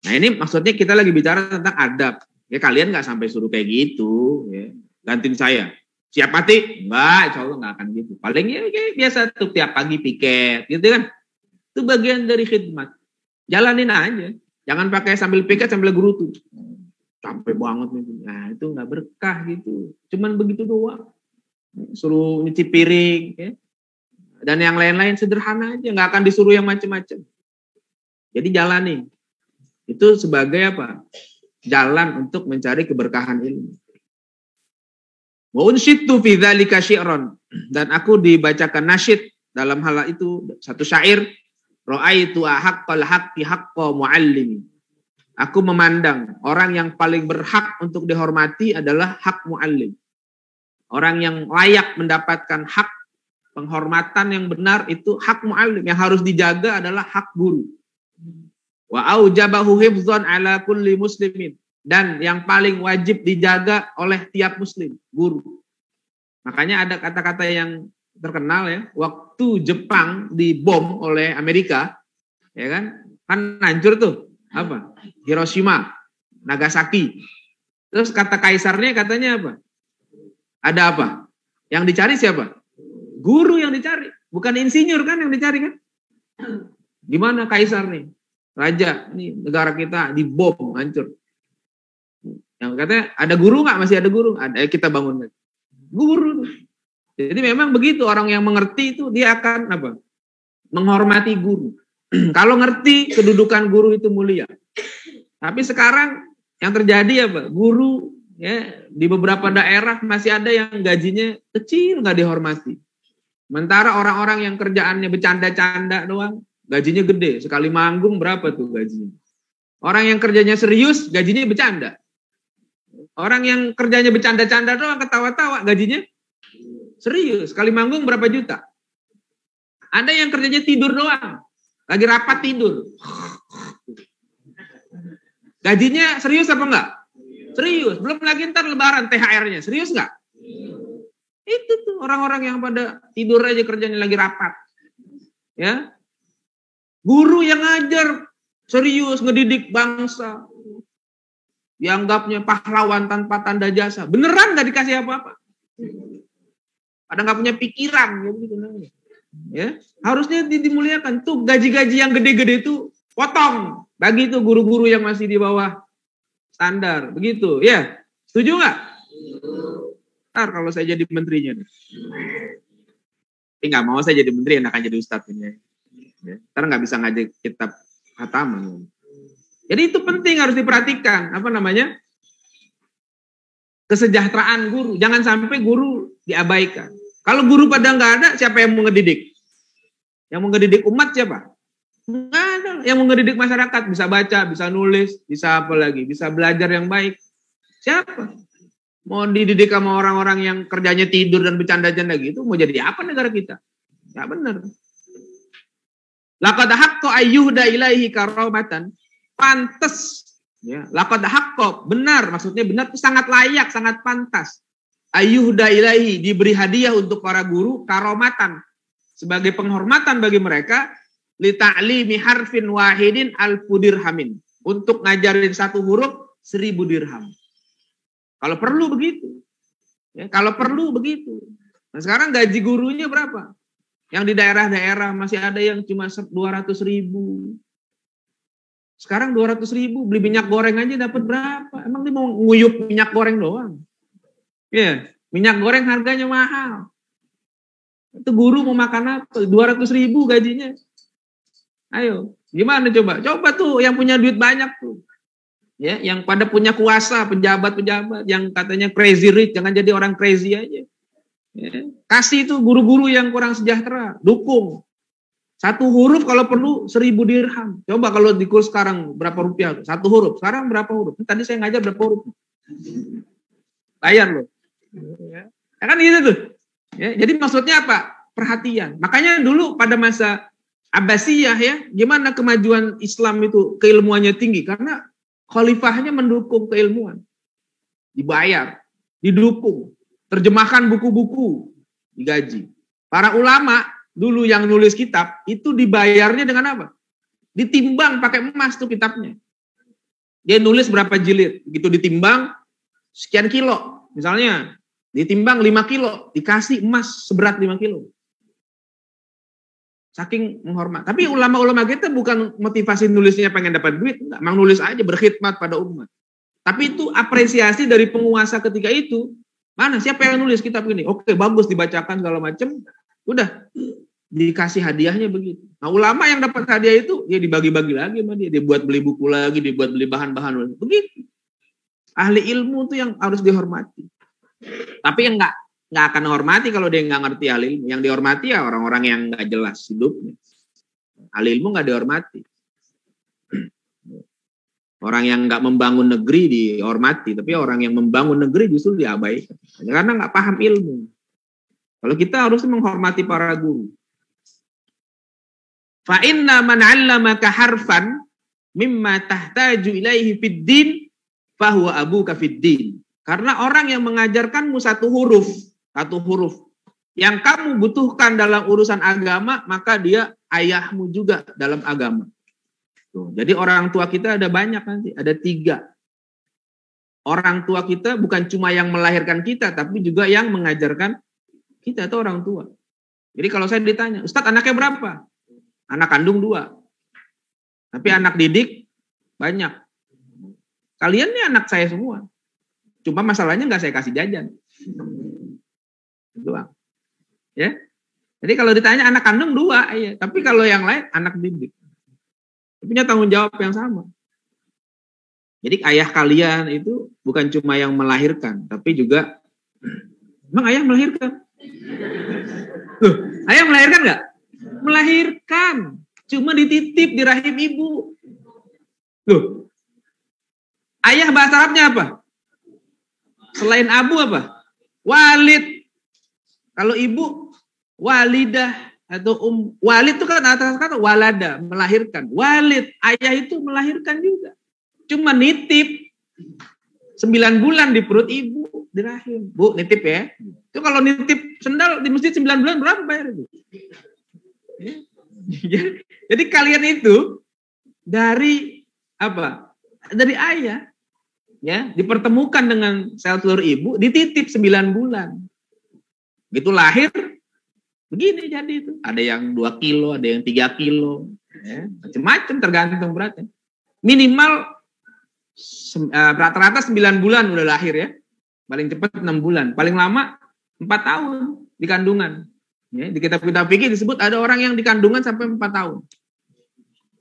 Nah ini maksudnya kita lagi bicara tentang adab. Ya kalian nggak sampai suruh kayak gitu. Ya. Gantiin saya. Siap mati? Enggak, insya Allah nggak akan gitu. Paling ya kayak biasa tuh tiap pagi piket, gitu kan. Itu bagian dari khidmat. Jalanin aja. Jangan pakai sambil piket sambil gerutu. Capek banget nih. Nah itu nggak berkah gitu. Cuman begitu doang. Suruh nyuci piring. Ya. Dan yang lain-lain sederhana aja. Nggak akan disuruh yang macam-macam. Jadi jalani. Itu sebagai apa? Jalan untuk mencari keberkahan ilmu. Wa unsyitu fi dzalika syi'ran, dan aku dibacakan nasyid dalam hal itu satu syair, ra'aitu haqqal haqqi haqqa muallim. Aku memandang orang yang paling berhak untuk dihormati adalah hak muallim. Orang yang layak mendapatkan hak penghormatan yang benar itu hak muallim, yang harus dijaga adalah hak guru. Wa aujabahu hifdzan ala kulli muslimin. Dan yang paling wajib dijaga oleh tiap muslim, guru. Makanya ada kata-kata yang terkenal ya, waktu Jepang dibom oleh Amerika, ya kan hancur tuh, apa? Hiroshima, Nagasaki. Terus kata kaisarnya katanya apa? Ada apa? Yang dicari siapa? Guru yang dicari, bukan insinyur kan yang dicari kan? Gimana kaisar nih? Raja, nih negara kita dibom, hancur. Yang katanya ada guru nggak? Masih ada guru? Ada, kita bangun lagi. Guru. Jadi memang begitu, orang yang mengerti itu dia akan apa? Menghormati guru. Kalau ngerti kedudukan guru itu mulia. Tapi sekarang yang terjadi apa? Guru ya di beberapa daerah masih ada yang gajinya kecil nggak dihormati. Sementara orang-orang yang kerjaannya bercanda-canda doang, gajinya gede. Sekali manggung berapa tuh gajinya? Orang yang kerjanya serius, gajinya bercanda. Orang yang kerjanya bercanda-canda doang, ketawa-tawa, gajinya serius. Sekali manggung berapa juta? Ada yang kerjanya tidur doang. Lagi rapat tidur. Gajinya serius apa enggak? Serius. Belum lagi ntar lebaran THR-nya. Serius enggak? Itu tuh orang-orang yang pada tidur aja kerjanya lagi rapat. Ya. Guru yang ngajar serius ngedidik bangsa. Dianggapnya pahlawan tanpa tanda jasa. Beneran nggak dikasih apa-apa. Pada nggak punya pikiran. Ya, harusnya dimuliakan. Tuh gaji-gaji yang gede-gede itu potong. Bagi itu guru-guru yang masih di bawah standar. Begitu. Ya, setuju nggak? Ntar kalau saya jadi menterinya. Tapi nggak mau saya jadi menteri, enakan jadi ustadz ini. Ya, ntar nggak bisa ngajak kitab khataman. Jadi itu penting, harus diperhatikan. Apa namanya? Kesejahteraan guru. Jangan sampai guru diabaikan. Kalau guru pada nggak ada, siapa yang mau ngedidik? Yang mau ngedidik umat siapa? Nggak ada. Yang mau ngedidik masyarakat, bisa baca, bisa nulis, bisa apa lagi, bisa belajar yang baik. Siapa? Mau dididik sama orang-orang yang kerjanya tidur dan bercanda-canda gitu, mau jadi apa negara kita? Nggak benar. Laqad haqqa ayyuhda ilaihi karamatan. Pantas, ya, laqad haqqa, benar, maksudnya benar itu sangat layak, sangat pantas. Ayyuhda ilaihi, diberi hadiah untuk para guru karomatan sebagai penghormatan bagi mereka, li ta'limi harfin wahidin alfu dirhamin, untuk ngajarin satu huruf 1000 dirham. Kalau perlu begitu. Ya, kalau perlu begitu. Nah, sekarang gaji gurunya berapa? Yang di daerah-daerah masih ada yang cuma 200.000. Sekarang 200.000, beli minyak goreng aja dapat berapa? Emang dia mau nguyup minyak goreng doang? Ya, minyak goreng harganya mahal. Itu guru mau makan apa? 200.000 gajinya. Ayo, gimana coba? Coba tuh yang punya duit banyak tuh. Ya, yang pada punya kuasa, pejabat-pejabat yang katanya crazy rich, jangan jadi orang crazy aja. Ya, kasih itu guru-guru yang kurang sejahtera, dukung. Satu huruf kalau perlu 1000 dirham. Coba kalau di kurs sekarang berapa rupiah? Satu huruf. Sekarang berapa huruf? Tadi saya ngajar berapa huruf? Bayar loh. Ya kan gitu tuh. Ya, jadi maksudnya apa? Perhatian. Makanya dulu pada masa Abbasiyah ya, gimana kemajuan Islam itu keilmuannya tinggi karena khalifahnya mendukung keilmuan. Dibayar, didukung, terjemahkan buku-buku, digaji. Para ulama dulu yang nulis kitab itu dibayarnya dengan apa? Ditimbang pakai emas tuh kitabnya. Dia nulis berapa jilid, begitu ditimbang sekian kilo. Misalnya ditimbang 5 kilo, dikasih emas seberat 5 kilo. Saking menghormat. Tapi ulama-ulama kita bukan motivasi nulisnya pengen dapat duit, enggak, memang nulis aja berkhidmat pada umat. Tapi itu apresiasi dari penguasa ketika itu. Mana siapa yang nulis kitab ini? Oke, bagus dibacakan segala macam. Udah dikasih hadiahnya begitu. Nah, ulama yang dapat hadiah itu dia dibagi-bagi lagi sama dia, dibuat beli buku lagi, dibuat beli bahan-bahan begitu. Ahli ilmu itu yang harus dihormati. Tapi yang nggak akan hormati kalau dia nggak ngerti ahli ilmu. Yang dihormati ya orang-orang yang nggak jelas hidupnya. Ahli ilmu nggak dihormati. Orang yang nggak membangun negeri dihormati, tapi orang yang membangun negeri justru diabaikan karena nggak paham ilmu. Kalau kita harus menghormati para guru. Fa inna man 'allamaka harfan mimma tahtaju ilaihi fid din fa huwa abuka fid din. Karena orang yang mengajarkanmu satu huruf yang kamu butuhkan dalam urusan agama, maka dia ayahmu juga dalam agama. Tuh, jadi orang tua kita ada banyak nanti, ada 3. Orang tua kita bukan cuma yang melahirkan kita, tapi juga yang mengajarkan kita itu orang tua. Jadi kalau saya ditanya, Ustadz anaknya berapa? Anak kandung 2. Tapi anak didik banyak. Kalian nih anak saya semua. Cuma masalahnya nggak saya kasih jajan. Doang. Ya. Jadi kalau ditanya anak kandung 2, iya. Tapi kalau yang lain anak didik. Punya tanggung jawab yang sama. Jadi ayah kalian itu bukan cuma yang melahirkan, tapi juga emang ayah melahirkan? Loh, ayah melahirkan nggak? Melahirkan. Cuma dititip di rahim ibu. Loh. Ayah bahasa Arabnya apa? Selain abu apa? Walid. Kalau ibu walidah atau walid itu kan atas kata walada, melahirkan. Walid, ayah itu melahirkan juga. Cuma nitip 9 bulan di perut ibu, di rahim. Bu, nitip ya. Itu kalau nitip sendal di masjid 9 bulan berapa bayar itu? Jadi kalian itu dari apa? Dari ayah. Ya, dipertemukan dengan sel telur ibu, dititip 9 bulan. Begitu lahir, begini jadi itu. Ada yang 2 kilo, ada yang 3 kilo. Ya, macam-macam tergantung beratnya. Minimal rata-rata 9 bulan udah lahir ya. Paling cepat 6 bulan. Paling lama 4 tahun di kandungan. Ya, di kitab-kitab fikih disebut ada orang yang di kandungan sampai 4 tahun.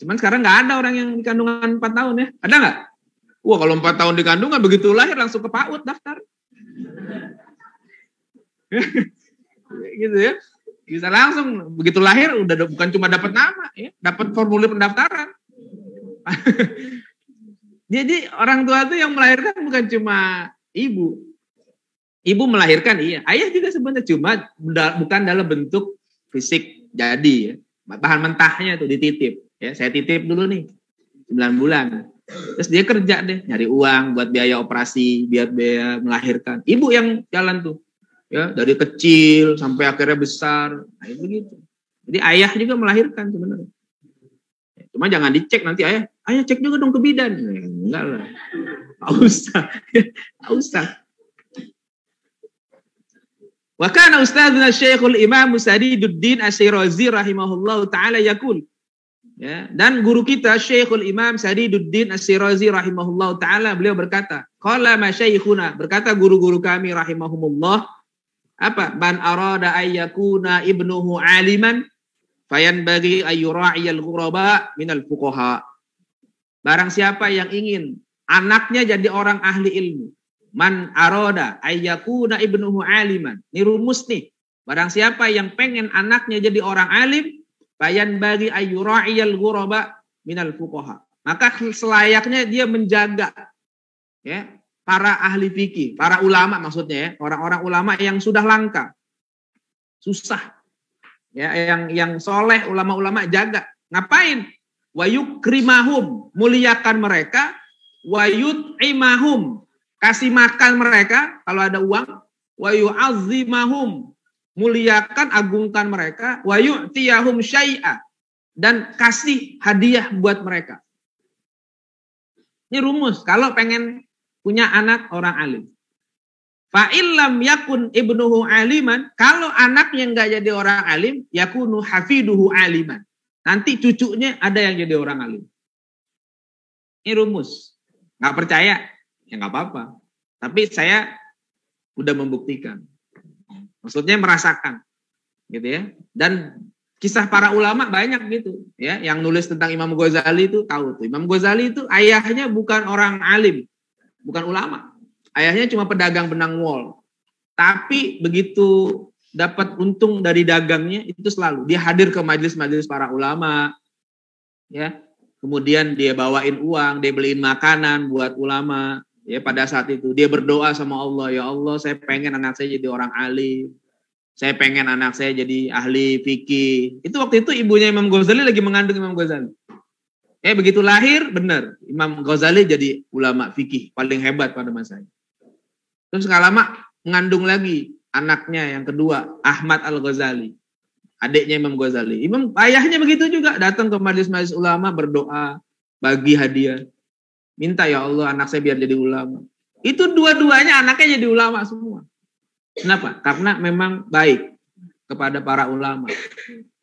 Cuman sekarang nggak ada orang yang di kandungan 4 tahun ya. Ada nggak? Wah, kalau 4 tahun di kandungan begitu lahir langsung ke PAUD daftar. Gitu ya. Bisa langsung begitu lahir udah bukan cuma dapat nama ya, dapat formulir pendaftaran. Jadi orang tua itu yang melahirkan bukan cuma ibu. Ibu melahirkan iya, ayah juga sebenarnya cuma bukan dalam bentuk fisik jadi ya. Bahan mentahnya tuh dititip ya. Saya titip dulu nih 9 bulan. Terus dia kerja deh, nyari uang buat biaya operasi, biaya melahirkan. Ibu yang jalan tuh. Ya, dari kecil sampai akhirnya besar. Nah, itu begitu. Jadi ayah juga melahirkan sebenarnya. Cuma jangan dicek nanti ayah cek juga dong ke bidan. Enggak lah. Enggak usah. Enggak usah. Wa kana ustadzuna Syekhul Imam Sadiduddin Asy-Syirazi rahimahullahu taala yaqul. Ya, dan guru kita Syekhul Imam Sadiduddin Asy-Syirazi rahimahullahu taala beliau berkata, qala masyayikhuna, berkata guru-guru kami rahimahumullah, apa? Man arada ayyakuna ibnuhu aliman fayanbaghi ayyura'iyal ghuraba minal fuqaha. Barang siapa yang ingin anaknya jadi orang ahli ilmu, man arada ayyakuna ibnuhu aliman. Ini rumus nih. Barang siapa yang pengen anaknya jadi orang alim, fayanbaghi ayyura'iyal ghuraba minal fuqaha. Maka selayaknya dia menjaga ya, para ahli fikih, para ulama maksudnya ya, orang-orang ulama yang sudah langka, susah, ya, yang soleh, ulama-ulama jaga. Ngapain? Wa yukrimahum, muliakan mereka, wa yut'imahum, kasih makan mereka kalau ada uang, wa yu'azzimahum, muliakan, agungkan mereka, wa yu'tiyahum syai'a, dan kasih hadiah buat mereka. Ini rumus kalau pengen punya anak orang alim. Fa illam yakun ibnuhu aliman, kalau anaknya enggak jadi orang alim, yakunu hafiduhu aliman. Nanti cucunya ada yang jadi orang alim. Ini rumus. Nggak percaya? Ya nggak apa-apa. Tapi saya udah membuktikan. Maksudnya merasakan. Gitu ya. Dan kisah para ulama banyak gitu. Ya, yang nulis tentang Imam Ghazali itu tahu tuh. Imam Ghazali itu ayahnya bukan orang alim. Bukan ulama. Ayahnya cuma pedagang benang wol. Tapi begitu dapat untung dari dagangnya itu selalu dia hadir ke majelis-majelis para ulama, ya. Kemudian dia bawain uang, dia beliin makanan buat ulama, ya. Pada saat itu dia berdoa sama Allah, ya Allah, saya pengen anak saya jadi orang alim, saya pengen anak saya jadi ahli fikih. Itu waktu itu ibunya Imam Ghazali lagi mengandung Imam Ghazali. Begitu lahir, benar Imam Ghazali jadi ulama fikih paling hebat pada masanya. Terus nggak lama mengandung lagi anaknya yang kedua, Ahmad Al-Ghazali, adiknya Imam Ghazali. Ayahnya begitu juga, datang ke majelis-majelis ulama, berdoa, bagi hadiah, minta ya Allah anak saya biar jadi ulama. Itu dua-duanya anaknya jadi ulama semua. Kenapa? Karena memang baik kepada para ulama.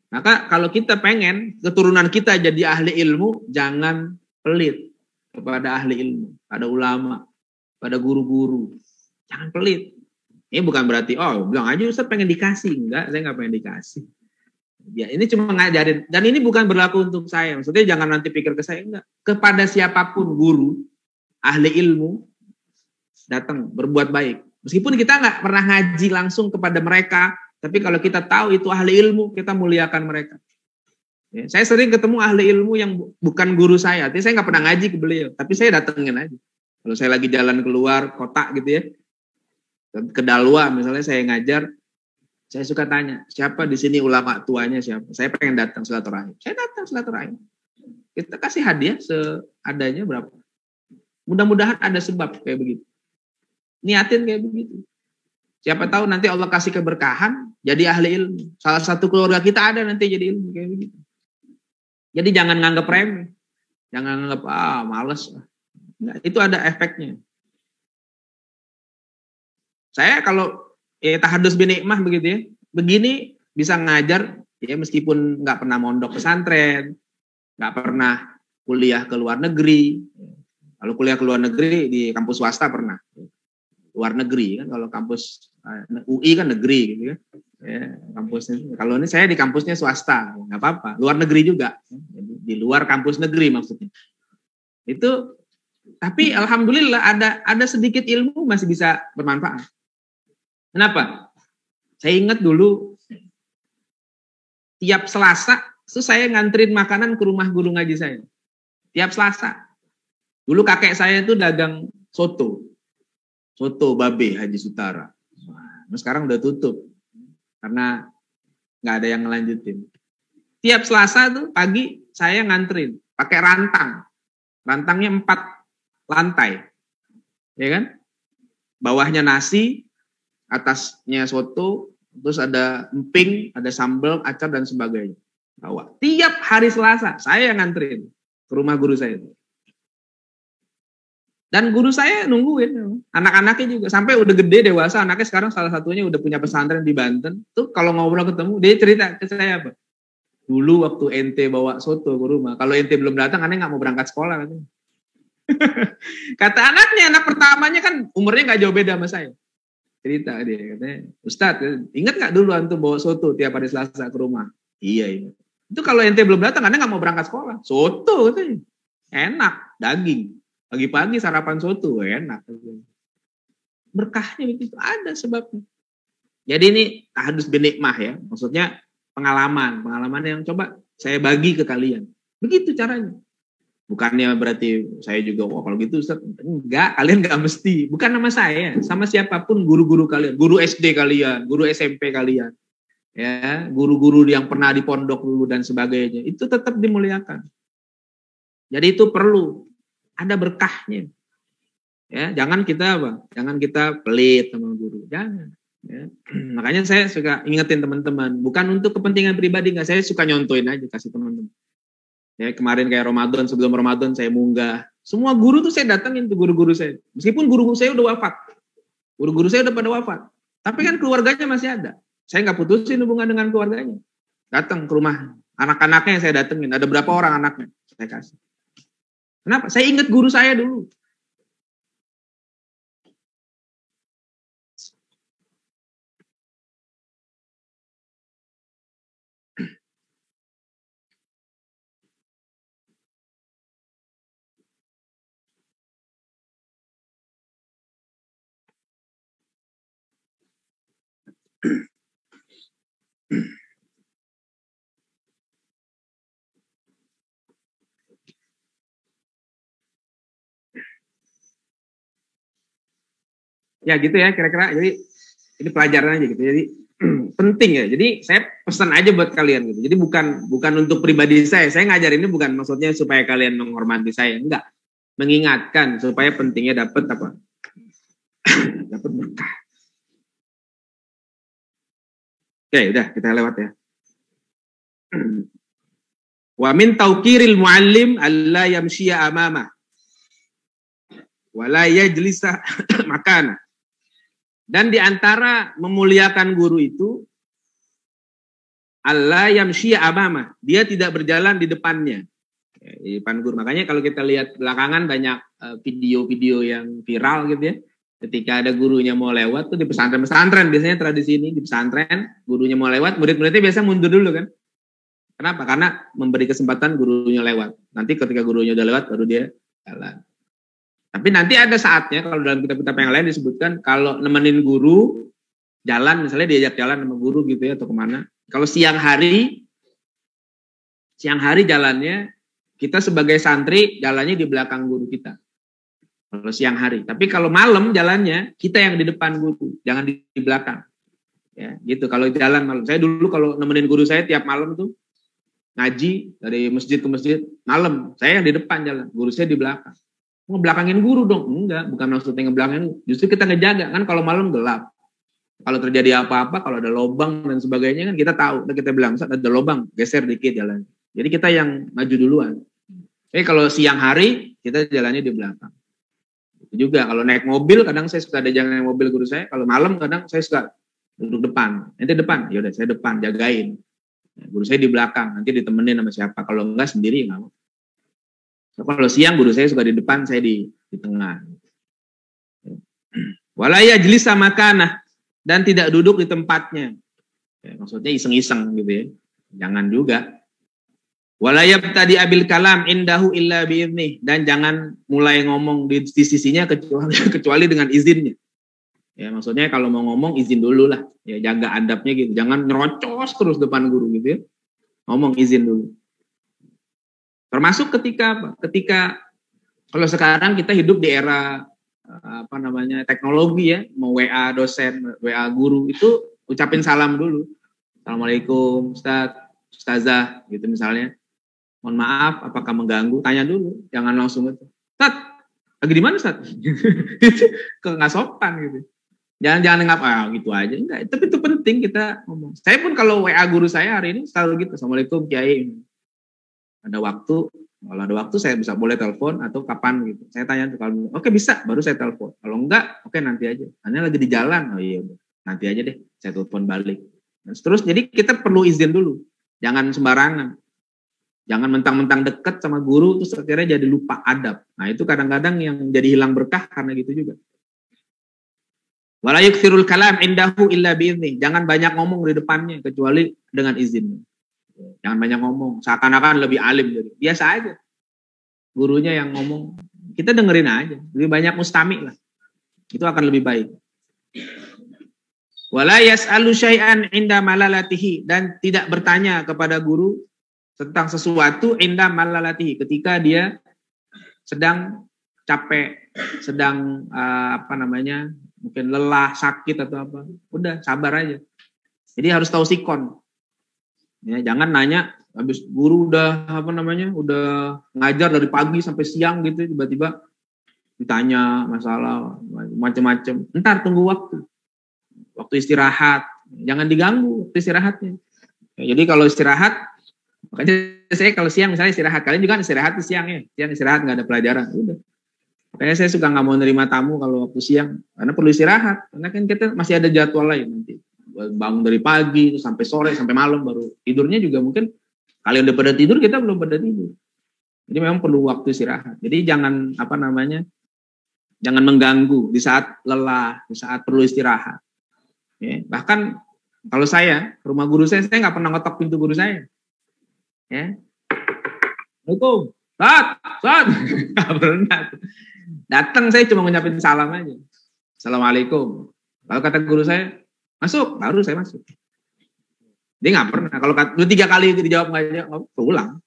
Maka kalau kita pengen keturunan kita jadi ahli ilmu, jangan pelit kepada ahli ilmu, pada ulama, pada guru-guru. Jangan pelit. Ini bukan berarti, bilang aja Ustaz pengen dikasih. Enggak, saya nggak pengen dikasih. Ya, ini cuma ngajarin. Dan ini bukan berlaku untuk saya. Maksudnya jangan nanti pikir ke saya. Enggak. Kepada siapapun guru, ahli ilmu, datang, berbuat baik. Meskipun kita nggak pernah ngaji langsung kepada mereka, tapi kalau kita tahu itu ahli ilmu, kita muliakan mereka. Ya, saya sering ketemu ahli ilmu yang bukan guru saya. Artinya saya nggak pernah ngaji ke beliau, tapi saya datengin aja. Kalau saya lagi jalan keluar kota gitu ya, ke Dalwa misalnya saya ngajar, saya suka tanya, siapa di sini ulama tuanya siapa? Saya pengen datang silaturahim. Saya datang silaturahim. Kita kasih hadiah seadanya berapa. Mudah-mudahan ada sebab kayak begitu. Niatin kayak begitu. Siapa tahu nanti Allah kasih keberkahan, jadi ahli ilmu. Salah satu keluarga kita ada nanti jadi ilmu kayak begitu. Jadi jangan nganggap remeh. Jangan nganggap, males. Nah, itu ada efeknya. Saya kalau tahadus bin nikmah begitu ya, begini bisa ngajar ya meskipun nggak pernah mondok pesantren, nggak pernah kuliah ke luar negeri. Kalau kuliah ke luar negeri di kampus swasta pernah, luar negeri kan, kalau kampus UI kan negeri gitu kan. Ya, kampusnya. Kalau ini saya di kampusnya swasta, nggak apa-apa. Luar negeri juga, di luar kampus negeri maksudnya. Itu, tapi alhamdulillah ada sedikit ilmu masih bisa bermanfaat. Kenapa? Saya ingat dulu tiap Selasa itu saya nganterin makanan ke rumah guru ngaji saya. Tiap Selasa. Dulu kakek saya itu dagang soto babe Haji Sutara. Nah, sekarang udah tutup karena nggak ada yang ngelanjutin. Tiap Selasa tuh pagi saya nganterin pakai rantang. Rantangnya 4 lantai. Ya kan? Bawahnya nasi, atasnya soto, terus ada emping, ada sambal, acar dan sebagainya. Bawa. Tiap hari Selasa saya yang nganterin ke rumah guru saya. Dan guru saya nungguin, anak-anaknya juga sampai udah gede dewasa, anaknya sekarang salah satunya udah punya pesantren di Banten. Tuh kalau ngobrol ketemu, dia cerita ke saya apa? Dulu waktu ente bawa soto ke rumah, kalau ente belum datang, aneh nggak mau berangkat sekolah katanya. Kata anaknya, anak pertamanya kan umurnya nggak jauh beda sama saya. Cerita dia katanya, Ustadz, ingat nggak dulu antum bawa soto tiap hari Selasa ke rumah? Iya. Itu kalau ente belum datang, aneh nggak mau berangkat sekolah. Soto katanya, enak, daging. Pagi-pagi sarapan soto, enak. Berkahnya begitu, ada sebabnya. Jadi ini tahadus bin nikmah ya, maksudnya pengalaman yang coba saya bagi ke kalian. Begitu caranya. Bukannya berarti saya juga, kalau gitu Ustaz. Enggak, kalian enggak mesti. Bukan nama saya, sama siapapun guru-guru kalian, guru SD kalian, guru SMP kalian, ya, guru-guru yang pernah di pondok dulu dan sebagainya, itu tetap dimuliakan. Jadi itu perlu ada berkahnya. Ya, jangan kita pelit sama guru, jangan. Ya. Makanya saya suka ingetin teman-teman, bukan untuk kepentingan pribadi, enggak, saya suka nyontoin aja, kasih teman-teman. Ya, kemarin kayak Ramadan, sebelum Ramadan saya munggah. Semua guru tuh saya datangin tuh guru-guru saya. Meskipun guru saya udah wafat. Guru-guru saya udah pada wafat. Tapi kan keluarganya masih ada. Saya nggak putusin hubungan dengan keluarganya. Datang ke rumah. Anak-anaknya saya datengin. Ada berapa orang anaknya? Saya kasih. Kenapa? Saya ingat guru saya dulu. Ya gitu ya kira-kira. Jadi ini pelajaran aja gitu. Jadi penting ya. Jadi saya pesan aja buat kalian gitu. Jadi bukan untuk pribadi saya. Saya ngajar ini bukan maksudnya supaya kalian menghormati saya, enggak. Mengingatkan supaya pentingnya dapat apa? Dapat berkah. Oke, udah kita lewat ya. Wa min tauqiril muallim alla yamshiya amama wa la yajlisa makana. Dan di antara memuliakan guru itu alla yamshiya amama, dia tidak berjalan di depannya. Ya, di depan guru. Makanya kalau kita lihat belakangan banyak video-video yang viral gitu ya. Ketika ada gurunya mau lewat tuh di pesantren-pesantren, biasanya tradisi ini di pesantren, gurunya mau lewat, murid-muridnya biasa mundur dulu kan. Kenapa? Karena memberi kesempatan gurunya lewat. Nanti ketika gurunya udah lewat, baru dia jalan. Tapi nanti ada saatnya, kalau dalam kitab-kitab yang lain disebutkan, kalau nemenin guru, jalan, misalnya diajak jalan sama guru gitu ya, atau kemana. Kalau siang hari jalannya, kita sebagai santri, jalannya di belakang guru kita. Kalau siang hari. Tapi kalau malam jalannya, kita yang di depan guru, jangan di belakang. Ya, gitu. Kalau jalan malam. Saya dulu kalau nemenin guru saya tiap malam tuh, ngaji dari masjid ke masjid, malam. Saya yang di depan jalan, guru saya di belakang. Ngebelakangin guru dong? Enggak, bukan maksudnya ngebelakangin. Justru kita ngejaga, kan kalau malam gelap. Kalau terjadi apa-apa, kalau ada lubang dan sebagainya kan kita tahu. Kita bilang, ada lubang, geser dikit jalan. Jadi kita yang maju duluan. Kalau siang hari, kita jalannya di belakang. Juga kalau naik mobil kadang saya suka ada jangan naik mobil guru saya, kalau malam kadang saya suka duduk depan. Nanti depan, ya udah saya depan jagain. Guru saya di belakang, nanti ditemenin sama siapa. Kalau enggak sendiri enggak mau. So, kalau siang guru saya suka di depan, saya di tengah. Wala yajlisa makanah, dan tidak duduk di tempatnya. Ya, maksudnya iseng-iseng gitu ya. Jangan juga. Wala yabtadi abil kalam indahu illa bi'idznih, dan jangan mulai ngomong di sisinya kecuali dengan izinnya. Ya, maksudnya kalau mau ngomong izin dulu lah. Ya, jaga adabnya gitu. Jangan nyerocos terus depan guru gitu ya. Ngomong izin dulu. Termasuk ketika kalau sekarang kita hidup di era teknologi ya, mau WA dosen, WA guru, itu ucapin salam dulu. Assalamualaikum Ustaz, Ustazah gitu misalnya. Mohon maaf, apakah mengganggu? Tanya dulu, jangan langsung itu. Ustaz, lagi di mana Ustaz? Itu nggak sopan gitu. Jangan gitu aja. Enggak, tapi itu penting kita ngomong. Saya pun kalau WA guru saya hari ini selalu gitu. Assalamualaikum Kiai. Ada waktu, kalau ada waktu saya bisa boleh telepon atau kapan gitu. Saya tanya kalau oke bisa, baru saya telepon. Kalau enggak, oke nanti aja. Hanya lagi di jalan. Oh iya, nanti aja deh. Saya telepon balik. Terus jadi kita perlu izin dulu. Jangan sembarangan. Jangan mentang-mentang dekat sama guru terus akhirnya jadi lupa adab. Nah, itu kadang-kadang yang jadi hilang berkah karena gitu juga. Wala yukthirul kalam indahu illa bi'idznih. Jangan banyak ngomong di depannya kecuali dengan izinnya. Jangan banyak ngomong, seakan-akan lebih alim jadi. Biasa aja. Gurunya yang ngomong, kita dengerin aja. Lebih banyak mustami lah. Itu akan lebih baik. Wala yas'alu syai'an inda malalatihi, dan tidak bertanya kepada guru tentang sesuatu inda malalatihi, ketika dia sedang capek, sedang mungkin lelah, sakit atau apa, udah sabar aja. Jadi harus tahu sikon. Ya, jangan nanya habis guru udah udah ngajar dari pagi sampai siang gitu, tiba-tiba ditanya masalah macam-macam. Ntar tunggu waktu istirahat, jangan diganggu waktu istirahatnya. Ya, jadi kalau istirahat, makanya saya kalau siang misalnya istirahat, kalian juga istirahat di siang ya, siang istirahat nggak ada pelajaran, udah. Makanya saya suka nggak mau nerima tamu kalau waktu siang, karena perlu istirahat, karena kan kita masih ada jadwal lain nanti. Bangun dari pagi sampai sore sampai malam, baru tidurnya juga mungkin kalian udah pada tidur, kita belum pada tidur. Jadi memang perlu waktu istirahat. Jadi jangan jangan mengganggu di saat lelah, di saat perlu istirahat. Ya, bahkan kalau saya rumah guru saya nggak pernah ngetok pintu guru saya. Ya, Assalamualaikum, Ustaz, nggak pernah. Datang saya cuma ngucapin salam aja, Assalamualaikum. Kalau kata guru saya masuk, baru saya masuk. Dia nggak pernah. Kalau 2-3 kali itu dijawab nggak pulang.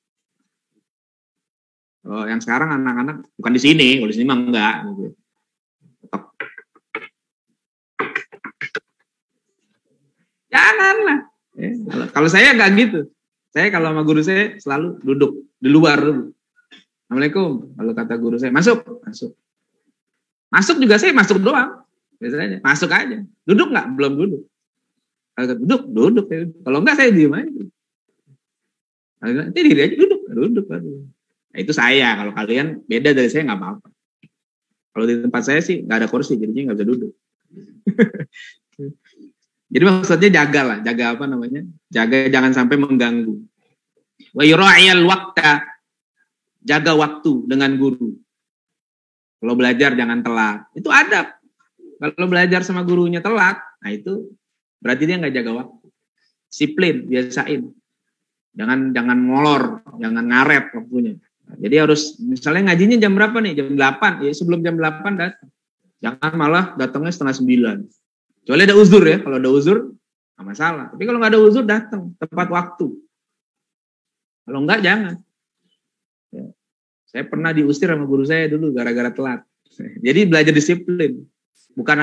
Oh, yang sekarang anak-anak bukan di sini, kalau di sini mah enggak. Gitu. Janganlah. Kalau saya nggak gitu. Saya kalau sama guru saya selalu duduk di luar dulu. Assalamualaikum. Kalau kata guru saya masuk. Masuk juga saya masuk doang. Biasanya masuk aja. Duduk nggak? Belum duduk. Kalau duduk. Kalau enggak saya diem aja. Nanti diri aja duduk. Nah, itu saya. Kalau kalian beda dari saya nggak apa-apa. Kalau di tempat saya sih nggak ada kursi, jadinya nggak bisa duduk. Jadi maksudnya jaga jangan sampai mengganggu. Wa yura'iyal waqta, jaga waktu dengan guru. Kalau belajar jangan telat. Itu adab. Kalau belajar sama gurunya telat, nah itu berarti dia nggak jaga waktu. Disiplin, biasain. Jangan molor, jangan ngaret waktunya. Jadi harus, misalnya ngajinya jam berapa nih? Jam 8. Ya sebelum jam 8 datang. Jangan malah datangnya 8:30. Kecuali ada uzur ya. Kalau ada uzur, nggak masalah. Tapi kalau nggak ada uzur, datang tepat waktu. Kalau nggak, jangan. Ya. Saya pernah diusir sama guru saya dulu gara-gara telat. Jadi belajar disiplin. Bukan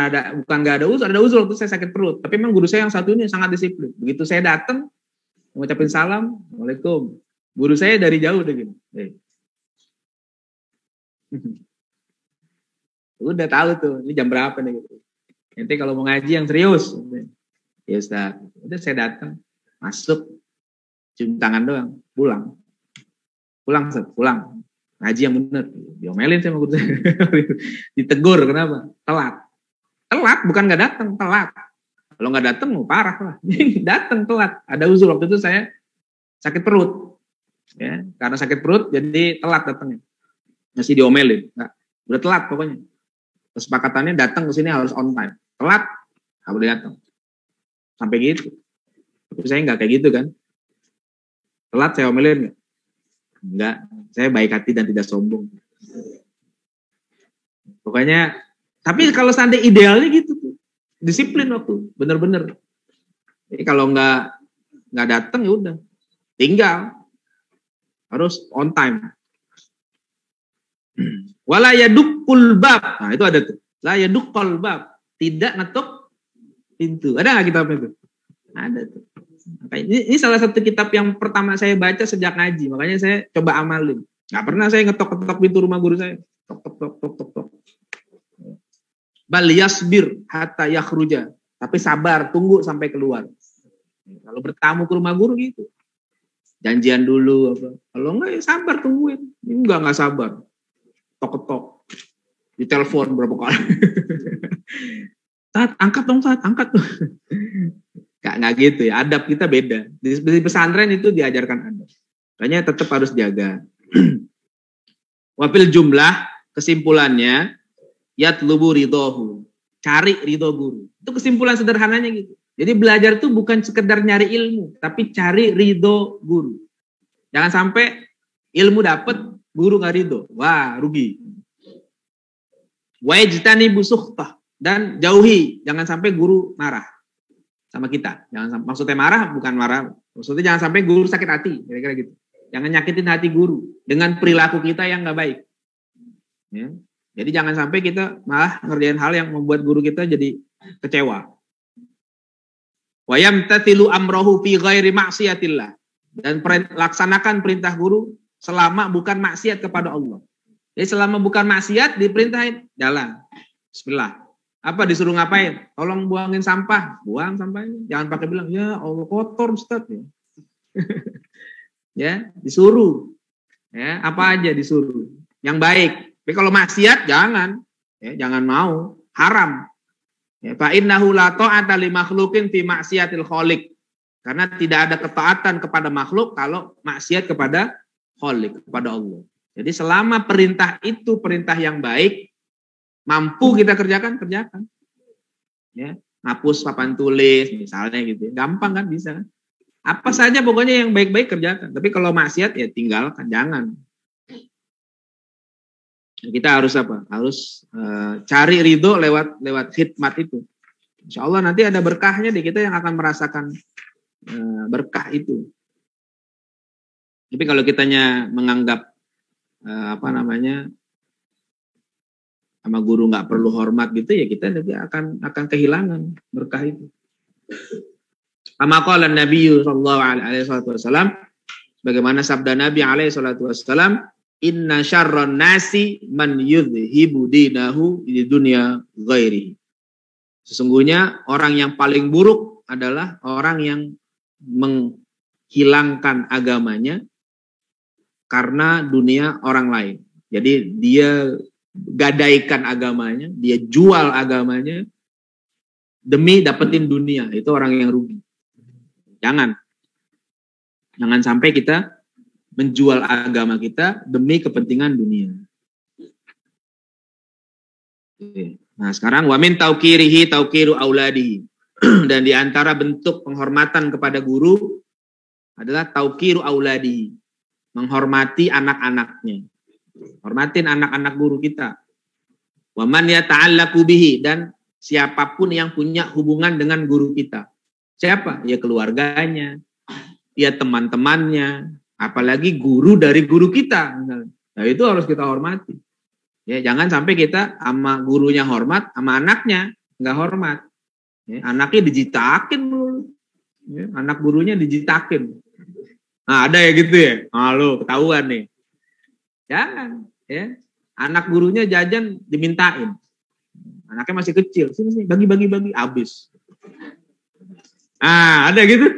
nggak ada uzur waktu saya sakit perut. Tapi memang guru saya yang satu ini sangat disiplin. Begitu saya datang, mengucapin salam, Waalaikumsalam. Guru saya dari jauh udah gini. Udah tahu tuh, ini jam berapa nih gitu. Nanti kalau mau ngaji yang serius, ya Ustaz. Udah saya datang, masuk, cium tangan doang, pulang. Pulang. Ngaji yang bener. Diomelin sama guru saya. Ditegur, kenapa? Telat, bukan nggak datang, telat. Kalau nggak datang, mau parah lah. Datang telat. Ada uzur, waktu itu saya sakit perut. Ya, karena sakit perut, jadi telat datangnya. Masih diomelin. Nggak, udah telat pokoknya. Kesepakatannya datang ke sini harus on time. Telat, nggak boleh datang. Sampai gitu. Tapi saya nggak kayak gitu kan. Telat saya omelin nggak? Enggak, saya baik hati dan tidak sombong. Pokoknya, tapi kalau seandainya idealnya gitu tuh, disiplin waktu, bener-bener. Jadi kalau nggak datang ya udah, tinggal, harus on time. Wala yadukul bab, nah itu ada tuh. La yadukul bab, tidak ngetuk pintu. Ada nggak kitabnya itu? Ada tuh. Ini salah satu kitab yang pertama saya baca sejak ngaji, makanya saya coba amalin. Nggak pernah saya ngetok-ketok pintu rumah guru saya. Tok. Bal yasbir hatta yakhruja. Tapi sabar, tunggu sampai keluar. Kalau bertamu ke rumah guru gitu. Janjian dulu apa. Kalau enggak ya sabar, tungguin. Enggak sabar. Tok-ketok. Ditelepon berapa kali. Tat, angkat dong, Tat, angkat tuh. Nggak gitu ya, adab kita beda. Di pesantren itu diajarkan adab. Makanya tetap harus jaga. Wafil jumlah, kesimpulannya, yatlubu ridhohu, cari ridho guru. Itu kesimpulan sederhananya gitu. Jadi belajar itu bukan sekedar nyari ilmu, tapi cari ridho guru. Jangan sampai ilmu dapat, guru nggak ridho. Wah, rugi. Wajtanibu suhtah, dan jauhi, jangan sampai guru marah sama kita. Maksudnya marah bukan marah. Maksudnya jangan sampai guru sakit hati, kira-kira gitu. Jangan nyakitin hati guru dengan perilaku kita yang nggak baik. Ya. Jadi jangan sampai kita malah ngerjain hal yang membuat guru kita jadi kecewa. Wa yamtathilu amrahu fi ghairi ma'siyatillah. Dan laksanakan perintah guru selama bukan maksiat kepada Allah. Jadi selama bukan maksiat diperintahin jalan. Bismillah. Apa disuruh ngapain? Tolong buangin sampah, buang sampahnya. Jangan pakai bilang ya Allah kotor Ustaz ya. Ya, disuruh. Ya, apa aja disuruh. Yang baik. Tapi kalau maksiat jangan, ya, jangan mau, haram. Ya, fa innahu la ta'ata li makhluqin fi maksiatil khaliq. Karena tidak ada ketaatan kepada makhluk kalau maksiat kepada khaliq, kepada Allah. Jadi selama perintah itu perintah yang baik, mampu kita kerjakan. Ya, hapus papan tulis misalnya gitu. Gampang kan, bisa kan? Apa saja pokoknya yang baik-baik kerjakan. Tapi kalau maksiat ya tinggalkan, jangan. Kita harus apa? Harus cari ridho lewat khidmat itu. Insya Allah nanti ada berkahnya di kita yang akan merasakan berkah itu. Tapi kalau kitanya menganggap sama guru nggak perlu hormat gitu ya, kita nanti akan kehilangan berkah itu. Kama qala Nabi sallallahu alaihi wasallam, bagaimana sabda Nabi alaihi salatu wasallam, inna syarran nasi man yudhibu dinahu di dunia ghairi. Sesungguhnya orang yang paling buruk adalah orang yang menghilangkan agamanya karena dunia orang lain. Jadi dia gadaikan agamanya, dia jual agamanya demi dapetin dunia. Itu orang yang rugi. Jangan sampai kita menjual agama kita demi kepentingan dunia. Nah, sekarang wa min tauqirihi tauqiru auladihi. Dan di antara bentuk penghormatan kepada guru adalah tauqiru auladihi, menghormati anak-anaknya. Hormatin anak-anak guru kita. Wa man yata'allaqu bihi, dan siapapun yang punya hubungan dengan guru kita. Siapa? Ya keluarganya, ya teman-temannya, apalagi guru dari guru kita. Nah, itu harus kita hormati. Ya, jangan sampai kita sama gurunya hormat, sama anaknya nggak hormat. Ya, anaknya dijitakin dulu. Ya, anak gurunya dijitakin. Nah, ada ya gitu ya. Halo, ketahuan nih. Jangan. Ya. Anak gurunya jajan dimintain. Anaknya masih kecil. Sini, bagi-bagi, habis. Ada gitu.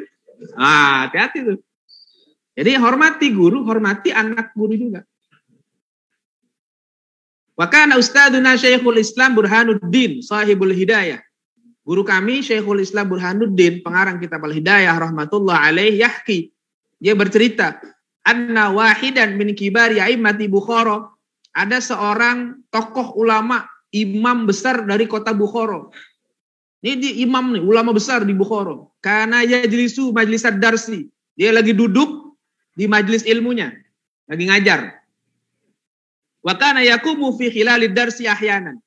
Hati-hati tuh. Jadi hormati guru, hormati anak guru juga. Wa kana ustaduna Syekhul Islam Burhanuddin sahibul hidayah. Guru kami Syekhul Islam Burhanuddin, pengarang kitab Al-Hidayah rahmatullah alaih, yahki. Dia bercerita, anna wahidan min kibari a'immati Bukhara. Ada seorang tokoh ulama, imam besar dari kota Bukhara. Ini imam nih, ulama besar di Bukhara. Kana yajlisu majlisad darsi. Dia lagi duduk di majelis ilmunya, lagi ngajar. Wa kana yaqumu fi khilalid darsi ahyanan.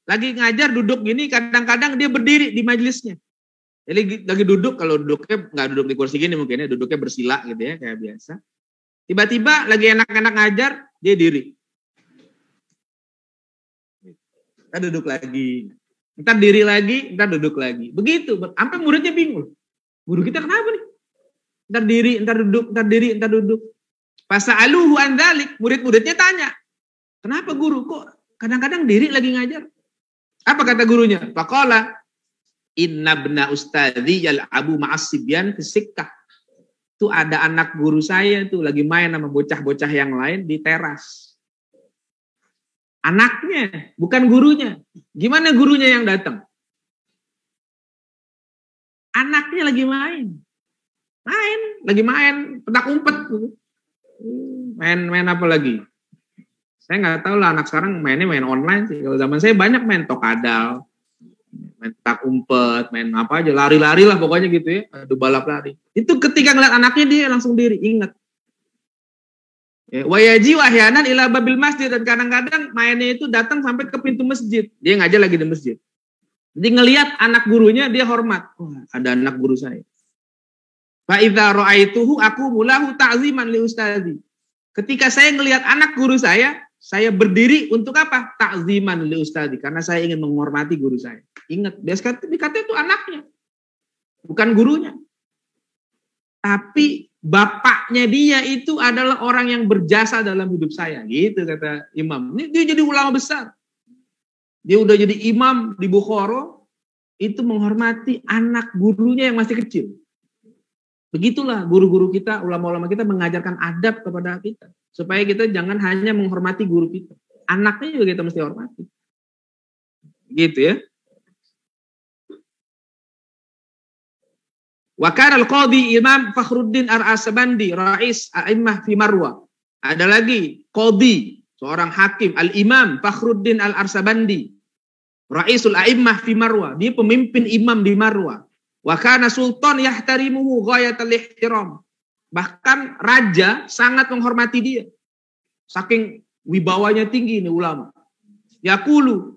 Lagi ngajar duduk gini, kadang-kadang dia berdiri di majelisnya. Jadi lagi duduk, kalau duduknya nggak duduk di kursi gini mungkin ya, duduknya bersila gitu ya, kayak biasa. Tiba-tiba lagi enak-enak ngajar, dia diri. Kita duduk lagi. Ntar diri lagi, ntar duduk lagi. Begitu, sampai muridnya bingung. Guru kita kenapa nih? Ntar diri, ntar duduk, ntar diri, ntar duduk. Fasa'aluhu an dzalik, murid-muridnya tanya. Kenapa guru? Kok kadang-kadang diri lagi ngajar? Apa kata gurunya? Faqala inna bna ustadzi yal'abu ma'as sibyan fi sikkah. Tuh ada anak guru saya tuh lagi main sama bocah-bocah yang lain di teras. Anaknya, bukan gurunya. Gimana gurunya yang datang? Anaknya lagi main. Lagi main petak umpet. Main apa lagi? Saya nggak tahu lah, anak sekarang mainnya main online sih. Kalau zaman saya banyak main tokadal, main petak umpet, main apa aja, lari-lari lah pokoknya gitu ya. Adu balap lari. Itu ketika ngeliat anaknya dia langsung diri, ingat. Wayaji wahyanan ila babil masjid, dan kadang-kadang mainnya itu datang sampai ke pintu masjid. Dia ngajar lagi di masjid. Jadi ngelihat anak gurunya dia hormat. Wah, ada anak guru saya. Fa idza ra'aituhu aku mulahu ta'ziman li ustadzi. Ketika saya ngelihat anak guru saya saya berdiri untuk apa? Ta'ziman li ustadi, karena saya ingin menghormati guru saya. Ingat, dia dikata itu anaknya, bukan gurunya. Tapi bapaknya dia itu adalah orang yang berjasa dalam hidup saya, gitu kata imam. Ini dia jadi ulama besar. Dia udah jadi imam di Bukhara, itu menghormati anak gurunya yang masih kecil. Begitulah guru-guru kita, ulama-ulama kita mengajarkan adab kepada kita. Supaya kita jangan hanya menghormati guru kita. Anaknya juga kita mesti hormati. Gitu ya. Wa kana al-qadhi Imam Fakhruddin Ar-Asbandi, Rais A'immah fi Marwa. Ada lagi qadhi, seorang hakim, Al-Imam Fakhruddin Al-Arsabandi, Raisul A'immah fi Marwa. Dia pemimpin imam di Marwa. Wa kana sultan yahtarimuhu ghayatal ihtiram. Bahkan raja sangat menghormati dia. Saking wibawanya tinggi ini ulama. Yaqulu,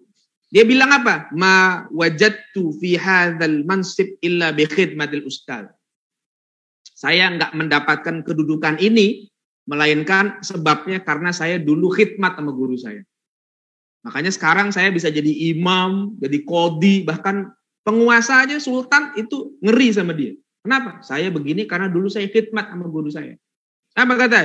dia bilang apa? Ma wajadtu fi hadzal mansib illa bi khidmatil ustaz. Saya enggak mendapatkan kedudukan ini melainkan sebabnya karena saya dulu khidmat sama guru saya. Makanya sekarang saya bisa jadi imam, jadi qadhi, bahkan penguasa aja, sultan itu ngeri sama dia. Kenapa? Saya begini karena dulu saya khidmat sama guru saya. Apa kata?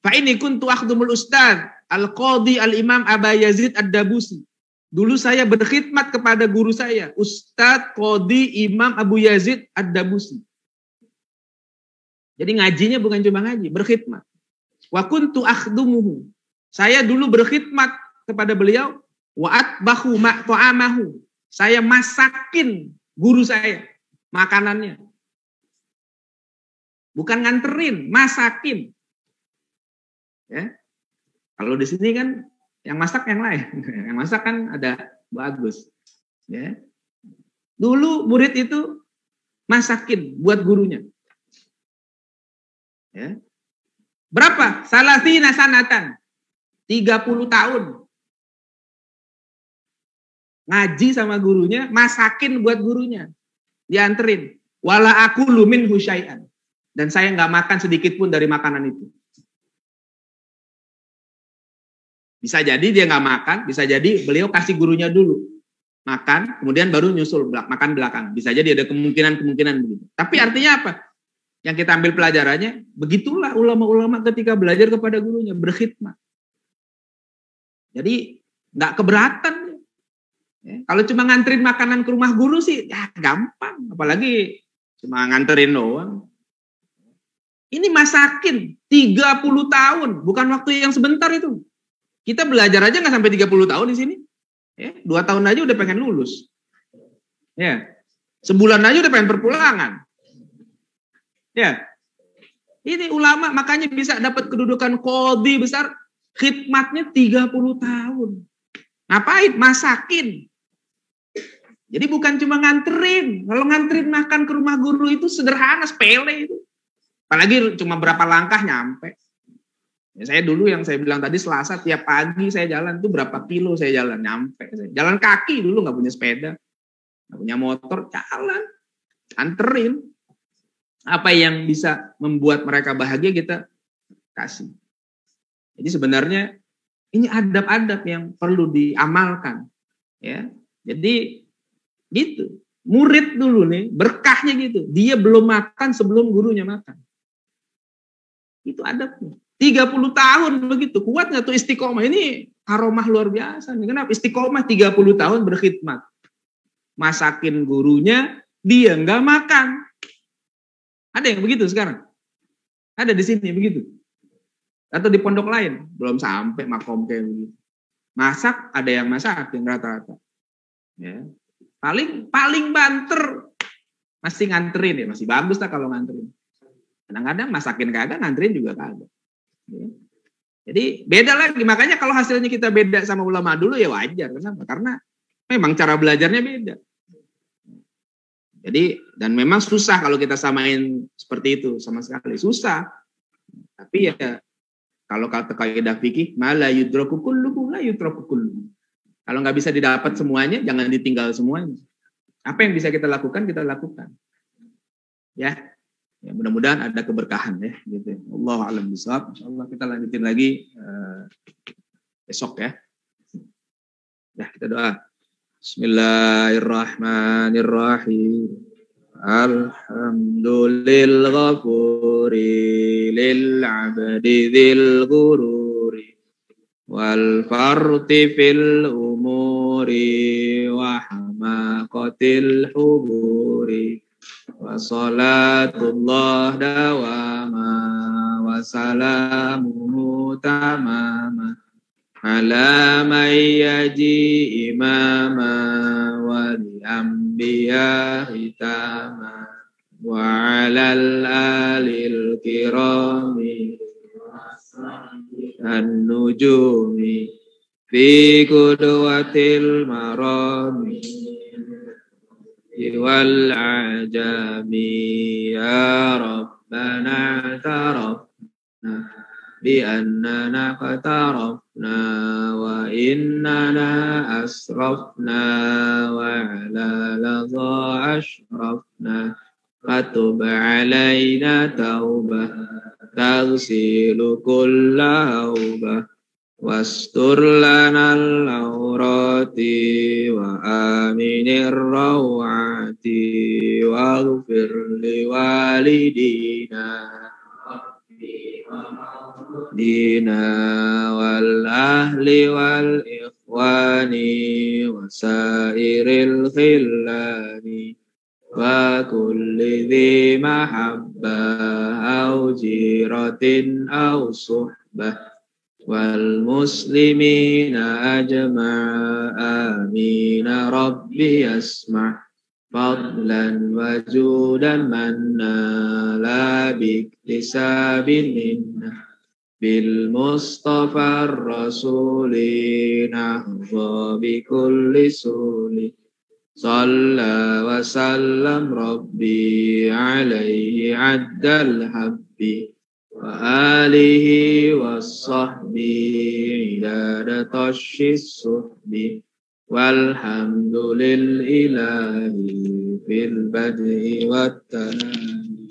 Fa ini kuntu akhdumul ustaz al-qadhi al-imam Aba Yazid ad-Dabusi. Dulu saya berkhidmat kepada guru saya, Ustadz Qadhi Imam Abu Yazid ad-Dabusi. Jadi ngajinya bukan cuma ngaji, berkhidmat. Wa kuntu akhdumuhu. Saya dulu berkhidmat kepada beliau, wa atbahu ma ta'amahu. Saya masakin guru saya makanannya. Bukan nganterin, masakin. Ya. Kalau di sini kan yang masak yang lain. Yang masak kan ada bagus. Ya. Dulu murid itu masakin buat gurunya. Ya. Berapa? Salasina sanatan. 30 tahun. Ngaji sama gurunya, masakin buat gurunya. Dianterin. Wala aqulu minhu syai'an. Dan saya nggak makan sedikit pun dari makanan itu. Bisa jadi dia nggak makan, bisa jadi beliau kasih gurunya dulu makan, kemudian baru nyusul makan belakang. Bisa jadi ada kemungkinan begitu. Tapi artinya apa? Yang kita ambil pelajarannya, begitulah ulama-ulama ketika belajar kepada gurunya, berkhidmat. Jadi nggak keberatan. Ya, kalau cuma nganterin makanan ke rumah guru sih, ya gampang. Apalagi cuma nganterin doang. Ini masakin 30 tahun, bukan waktu yang sebentar itu. Kita belajar aja nggak sampai 30 tahun di sini. Ya, 2 tahun aja udah pengen lulus. Ya. Sebulan aja udah pengen perpulangan. Ya. Ini ulama makanya bisa dapat kedudukan qadhi besar, khidmatnya 30 tahun. Ngapain? Masakin. Jadi bukan cuma nganterin. Kalau nganterin makan ke rumah guru itu sederhana, sepele itu. Apalagi cuma berapa langkah nyampe. Ya, saya dulu yang saya bilang tadi Selasa tiap pagi saya jalan tuh berapa kilo saya jalan nyampe. Jalan kaki dulu, nggak punya sepeda, nggak punya motor, jalan, anterin. Apa yang bisa membuat mereka bahagia kita kasih. Jadi sebenarnya ini adab-adab yang perlu diamalkan. Ya, jadi gitu. Murid dulu nih berkahnya gitu. Dia belum makan sebelum gurunya makan. Itu adabnya. 30 tahun begitu. Kuat nggak tuh istiqomah? Ini karomah luar biasa. Kenapa? Istiqomah 30 tahun berkhidmat. Masakin gurunya, dia nggak makan. Ada yang begitu sekarang? Ada di sini begitu? Atau di pondok lain? Belum sampai makom kayak begitu. Masak, ada yang masakin rata-rata. Ya. Paling banter masih nganterin ya. Masih bagus lah kalau nganterin. Kadang-kadang masakin kagak, nganterin juga kagak. Ya. Jadi beda lagi, makanya kalau hasilnya kita beda sama ulama dulu ya wajar. Kenapa? Karena memang cara belajarnya beda. Jadi dan memang susah kalau kita samain seperti itu, sama sekali susah. Tapi ya kalau kata kaidah fikih, mala yudraku kulluhu la yutraku kulluhu. Kalau nggak bisa didapat semuanya, jangan ditinggal semuanya. Apa yang bisa kita lakukan, kita lakukan. Ya. Ya, mudah-mudahan ada keberkahan ya gitu. Allahu a'lam bishawab. Insyaallah kita lanjutin lagi besok ya. Nah, kita doa. Bismillahirrahmanirrahim. Alhamdulil ghafuri lil abdi dzil ghururi wal farti fil umuri wa hamaqatil huburi wa salatullah dawama wa salamuhu tamama ala may yaji imama wal anbiya hitama wa alal alil kirami an nujumi fi qudwatil marami wal ajami ya rabbana tarafna بأننا قترفنا وإننا أسرفنا وعلى لظى أشرفنا فتب علينا توبة تغسل كل هوبة واستر لنا العورات وآمن الروعات واغفر لوالدينا دينا والأهل والإخوان وسائر الخلان وكل ذي محبة أو جيرة أو صحبة والمسلمين أجمع آمين ربي يسمع فضلا وجودا منا لا باكتساب منا بالمصطفى الرسول نحظى بكل سول صلى وسلم ربي عليه عد الحب وآله والصحب عداد طش الصحب والحمد لله في البدء والتنام